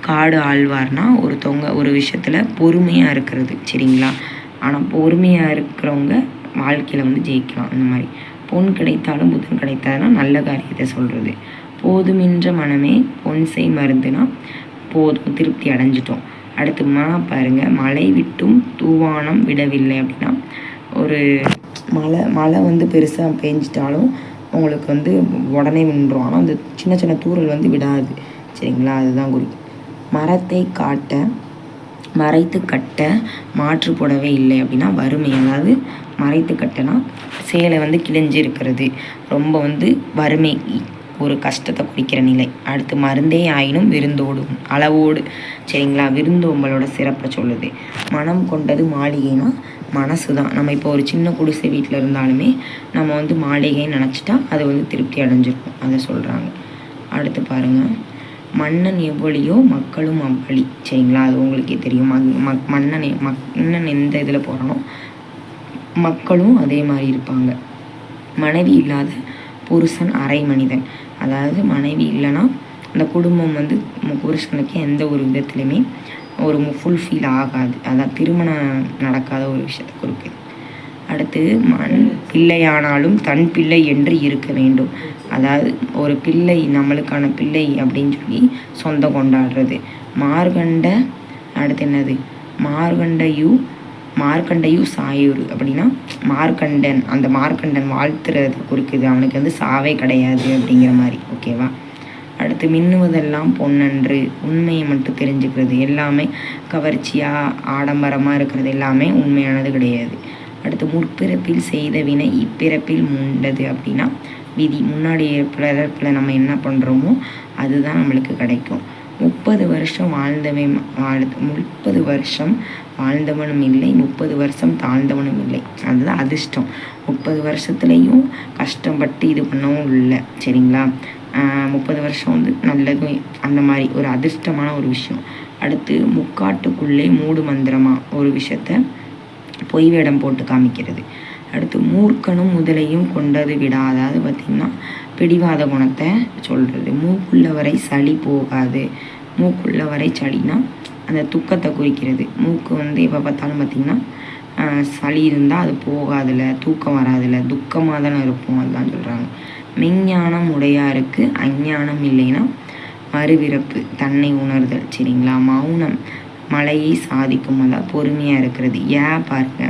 காடு ஆழ்வார்னால் ஒருத்தவங்க ஒரு விஷயத்தில் பொறுமையாக இருக்கிறது, சரிங்களா. ஆனால் பொறுமையாக இருக்கிறவங்க வாழ்க்கையில் வந்து ஜெயிக்கலாம். அந்த மாதிரி பொன் கிடைத்தாலும் புதன் கிடைத்தாதுன்னா நல்ல காரியத்தை சொல்கிறது. போதுமின்ற மனமே பொன்சை மருந்துனா போதும், திருப்தி அடைஞ்சிட்டோம். அடுத்து பாருங்கள், மழை விட்டும் தூவானம் விடவில்லை அப்படின்னா ஒரு மழை வந்து பெருசாக பெஞ்சிட்டாலும் உங்களுக்கு வந்து உடனே நின்றும். ஆனால் அந்த சின்ன சின்ன தூறல் வந்து விடாது, சரிங்களா. அதுதான் குறிக்கும். மரத்தை மறைத்து கட்ட மாற்று போடவே இல்லை அப்படின்னா வறுமை. அதாவது மறைத்து கட்டனா சேலை வந்து கிழிஞ்சு இருக்கிறது, ரொம்ப வந்து வறுமை, ஒரு கஷ்டத்தை குறிக்கிற நிலை. அடுத்து மருந்தே ஆயினும் விருந்தோடும் அளவோடு, சரிங்களா. விருந்தோம்பலோட சிறப்பை சொல்லுது. மனம் கொண்டது மாளிகைனா மனசு தான். நம்ம இப்போ ஒரு சின்ன குடிசை வீட்டில் இருந்தாலுமே நம்ம வந்து மாளிகைன்னு நினச்சிட்டா அது வந்து திருப்தி அடைஞ்சிருக்கும், அதை சொல்கிறாங்க. அடுத்து பாருங்கள், மன்னன் எவ்வளியோ மக்களும் அவ்வளி, சரிங்களா. அது உங்களுக்கே தெரியும். மன்னன் எந்த இதில் போகிறனோ மக்களும் அதே மாதிரி இருப்பாங்க. மனைவி இல்லாத புருஷன் அரை மனிதன். அதாவது மனைவி இல்லைன்னா அந்த குடும்பம் வந்து புருஷனுக்கு எந்த ஒரு விதத்துலையுமே ஒரு ஃபுல்ஃபில் ஆகாது. அதான் திருமணம் நடக்காத ஒரு விஷயத்தை குறிக்குது. அடுத்து பிள்ளையானாலும் தன் பிள்ளை என்று இருக்க வேண்டும். அதாவது ஒரு பிள்ளை நம்மளுக்கான பிள்ளை அப்படின்னு சொல்லி சொந்தம் கொண்டாடுறது. அடுத்து என்னது, மார்கண்டையு சாயூர் அப்படின்னா மார்கண்டன், அந்த மார்கண்டன் வாழ்த்துறதை குறிக்குது. அவனுக்கு வந்து சாவே கிடையாது அப்படிங்கிற மாதிரி, ஓகேவா. அடுத்து மின்னுவதெல்லாம் பொன்னன்று, உண்மையை மட்டும் தெரிஞ்சுக்கிறது. எல்லாமே கவர்ச்சியாக ஆடம்பரமாக இருக்கிறது எல்லாமே உண்மையானது கிடையாது. அடுத்து முற்பிறப்பில் செய்த வினை இப்பிறப்பில் மூண்டது அப்படின்னா விதி. முன்னாடி பிறப்பில் நம்ம என்ன பண்ணுறோமோ அதுதான் நம்மளுக்கு கிடைக்கும். 30 வருஷம் 30 வருஷம் வாழ்ந்தவனும் இல்லை, 30 வருஷம் தாழ்ந்தவனும் இல்லை. அதுதான் அதிர்ஷ்டம். 30 வருஷத்துலேயும் கஷ்டப்பட்டு இது பண்ணவும் இல்லை, சரிங்களா. 30 வருஷம் வந்து நல்லதும், அந்த மாதிரி ஒரு அதிர்ஷ்டமான ஒரு விஷயம். அடுத்து முக்காட்டுக்குள்ளே மூடு மந்திரமாக ஒரு விஷயத்த பொய் வேடம் போட்டு காமிக்கிறது. அடுத்து மூர்க்கனும் முதலையும் கொண்டது விடா. அதாவது பார்த்திங்கன்னா பிடிவாத குணத்தை சொல்கிறது. மூக்குள்ளவரை சளி போகாது. மூக்குள்ளவரை சளினா அந்த துக்கத்தை குறிக்கிறது. மூக்கு வந்து எப்போ பார்த்தாலும் பார்த்திங்கன்னா சளி இருந்தால் அது போகாதில்ல, தூக்கம் வராதில்ல, துக்கமாக தானே இருப்போம், அதுதான் சொல்கிறாங்க. மெஞ்ஞானம் உடையாருக்கு அஞ்ஞானம் இல்லைன்னா மறுபிறப்பு, தன்னை உணர்தல், சரிங்களா. மௌனம் மலையை சாதிக்கும், அதாவது பொறுமையாக இருக்கிறது. பாருங்க,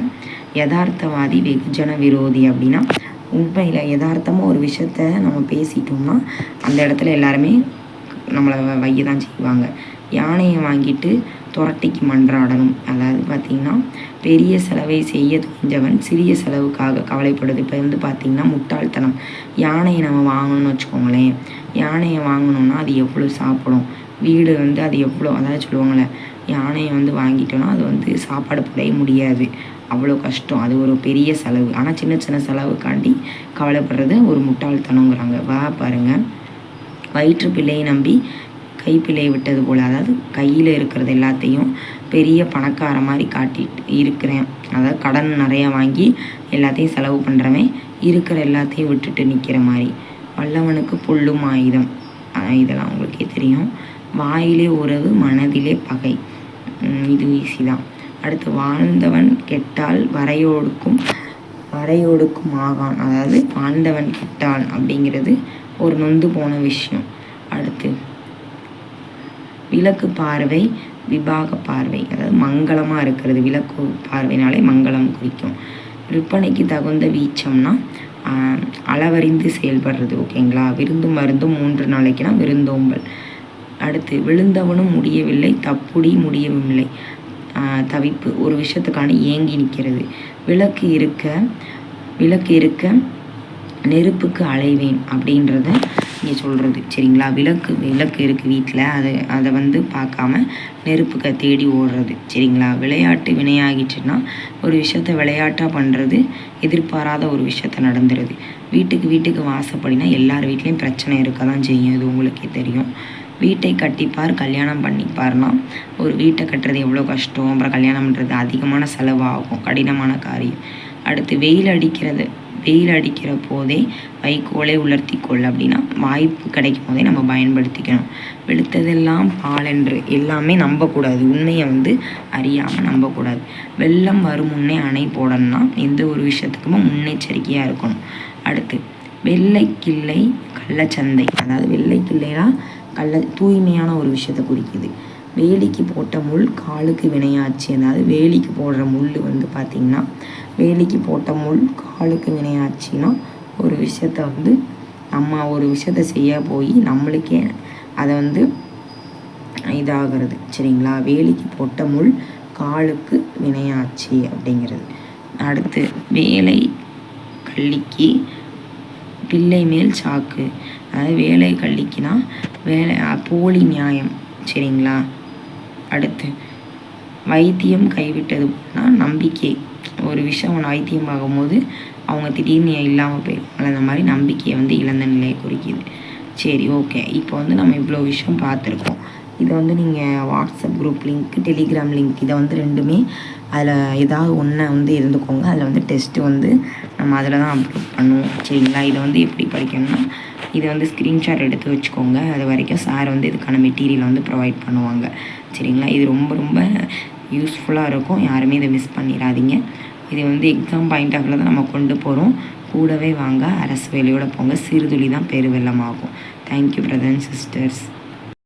யதார்த்தவாதி வெகுஜன விரோதி அப்படின்னா உண்மையில் யதார்த்தமாக ஒரு விஷயத்த நம்ம பேசிட்டோம்னா அந்த இடத்துல எல்லாருமே நம்மளை வைய தான் செய்வாங்க. யானையை வாங்கிட்டு துரட்டிக்கு மன்றாடணும். அதாவது பார்த்திங்கன்னா பெரிய செலவை செய்ய துணிஞ்சவன் சிறிய செலவுக்காக கவலைப்படுது. இப்போ வந்து பார்த்திங்கன்னா முட்டாள்தனம். யானையை நம்ம வாங்கணும்னு வச்சுக்கோங்களேன், யானையை வாங்கணுன்னா அது எவ்வளோ சாப்பிடும், வீடு வந்து அது எவ்வளோ, அதாவது சொல்லுவாங்களே யானையை வந்து வாங்கிட்டோன்னா அது வந்து சாப்பாடு போடவே முடியாது, அவ்வளோ கஷ்டம், அது ஒரு பெரிய செலவு. ஆனால் சின்ன சின்ன செலவுக்காண்டி கவலைப்படுறது ஒரு முட்டாள்தனங்கிறாங்க. பாருங்கள், வயிற்று பிள்ளையை நம்பி கைப்பிள்ளையை விட்டது போல். அதாவது கையில் இருக்கிறது எல்லாத்தையும் பெரிய பணக்கார மாதிரி காட்டிட்டு இருக்கிறேன், அதாவது கடன் நிறையா வாங்கி எல்லாத்தையும் செலவு பண்ணுறவன் இருக்கிற எல்லாத்தையும் விட்டுட்டு நிற்கிற மாதிரி. வல்லவனுக்கு புல்லும் ஆயுதம், இதெல்லாம் உங்களுக்கே தெரியும். வாயிலே உறவு மனதிலே பகை, இது ஈஸி தான். அடுத்து வாழ்ந்தவன் கெட்டால் வரையோடுக்கும் ஆகான். அதாவது வாழ்ந்தவன் கெட்டான் அப்படிங்கிறது ஒரு நொந்து போன விஷயம். அடுத்து விளக்கு பார்வை விபாக பார்வை, அதாவது மங்களமாக இருக்கிறது. விளக்கு பார்வைனாலே மங்களம் குறிக்கும். விற்பனைக்கு தகுந்த வீச்சம்னா அளவறிந்து செயல்படுறது, ஓகேங்களா. விருந்தும் மருந்தும் 3 நாளைக்குனா விருந்தோம்பல். அடுத்து விழுந்தவனும் முடியவில்லை, தப்புடி முடியவில்லை, தவிப்பு, ஒரு விஷயத்துக்கான ஏங்கி நிற்கிறது. விளக்கு இருக்க நெருப்புக்கு அலைவேன் அப்படின்றத இங்கே சொல்கிறது. சரிங்களா? விளக்கு இருக்குது வீட்டில், அதை வந்து பார்க்காம நெருப்புக்கு தேடி ஓடுறது. சரிங்களா? விளையாட்டு வினையாகிடுச்சுன்னா ஒரு விஷயத்த விளையாட்டாக பண்ணுறது, எதிர்பாராத ஒரு விஷயத்த நடந்துடுது. வீட்டுக்கு வாசப்படினா எல்லார் வீட்லேயும் பிரச்சனை இருக்க தான் செய்யும், இது உங்களுக்கே தெரியும். வீட்டை கட்டிப்பார் கல்யாணம் பண்ணிப்பார்னா ஒரு வீட்டை கட்டுறது எவ்வளோ கஷ்டம், அப்புறம் கல்யாணம் பண்ணுறது அதிகமான செலவாகும், கடினமான காரியம். அடுத்து வெயில் அடிக்கிற போதே வைக்கோலை உலர்த்திக்கொள் அப்படின்னா வாய்ப்பு கிடைக்கும் போதே நம்ம பயன்படுத்திக்கணும். வெளுத்ததெல்லாம் பாலென்று எல்லாமே நம்பக்கூடாது, உண்மையை வந்து அறியாமல் நம்பக்கூடாது. வெள்ளம் வரும் முன்னே அணை போடணும்னா எந்த ஒரு விஷயத்துக்குமே முன்னெச்சரிக்கையாக இருக்கணும். அடுத்து வெள்ளைக்கிள்ளை கள்ளச்சந்தை, அதாவது வெள்ளைக்கிள்ளைனா தூய்மையான ஒரு விஷயத்தை குறிக்குது. வேலிக்கு போட்ட முள் காலுக்கு வினையாச்சு, அதாவது வேலிக்கு போடுற முள் வந்து பார்த்திங்கன்னா வேலிக்கு போட்ட முள் காலுக்கு வினையாச்சுன்னா ஒரு விஷயத்த வந்து நம்ம ஒரு விஷயத்த செய்ய போய் நம்மளுக்கே அதை வந்து இதாகிறது. சரிங்களா? வேலிக்கு போட்ட முள் காலுக்கு வினையாச்சு அப்படிங்கிறது. அடுத்து வேலை கள்ளிக்கு பிள்ளை மேல் சாக்கு, அதாவது வேலை கள்ளிக்குனா போலி நியாயம். சரிங்களா? அடுத்து வைத்தியம் கைவிட்டதுனா நம்பிக்கை, ஒரு விஷயம் வைத்தியம் ஆகும்போது அவங்க திடீர்னு இல்லாமல் போயிருப்பாங்க, அந்த மாதிரி நம்பிக்கையை வந்து இழந்த நிலையை குறிக்கிது. சரி, ஓகே. இப்போ வந்து நம்ம இவ்வளோ விஷயம் பார்த்துருக்கோம். இதை வந்து நீங்கள் WhatsApp group link, Telegram link, இதை வந்து ரெண்டுமே அதில் ஏதாவது ஒன்றை வந்து இருந்துக்கோங்க. அதில் வந்து டெஸ்ட்டு வந்து நம்ம அதில் தான் அப்லோட் பண்ணுவோம். சரிங்களா? இதை வந்து எப்படி படிக்கணும்னா இதை வந்து ஸ்க்ரீன்ஷாட் எடுத்து வச்சுக்கோங்க. அது வரைக்கும் சார் வந்து இதுக்கான மெட்டீரியல் வந்து ப்ரொவைட் பண்ணுவாங்க. சரிங்களா? இது ரொம்ப ரொம்ப யூஸ்ஃபுல்லாக இருக்கும், யாருமே இதை மிஸ் பண்ணிடாதீங்க. இது வந்து எக்ஸாம் பாயிண்ட் ஆஃப் தான் நம்ம கொண்டு போகிறோம். கூடவே வாங்க, அரசு வேலையோடு போங்க, சிறுதுளி தான் பெருவெள்ளமாகும். Thank you brother and sisters.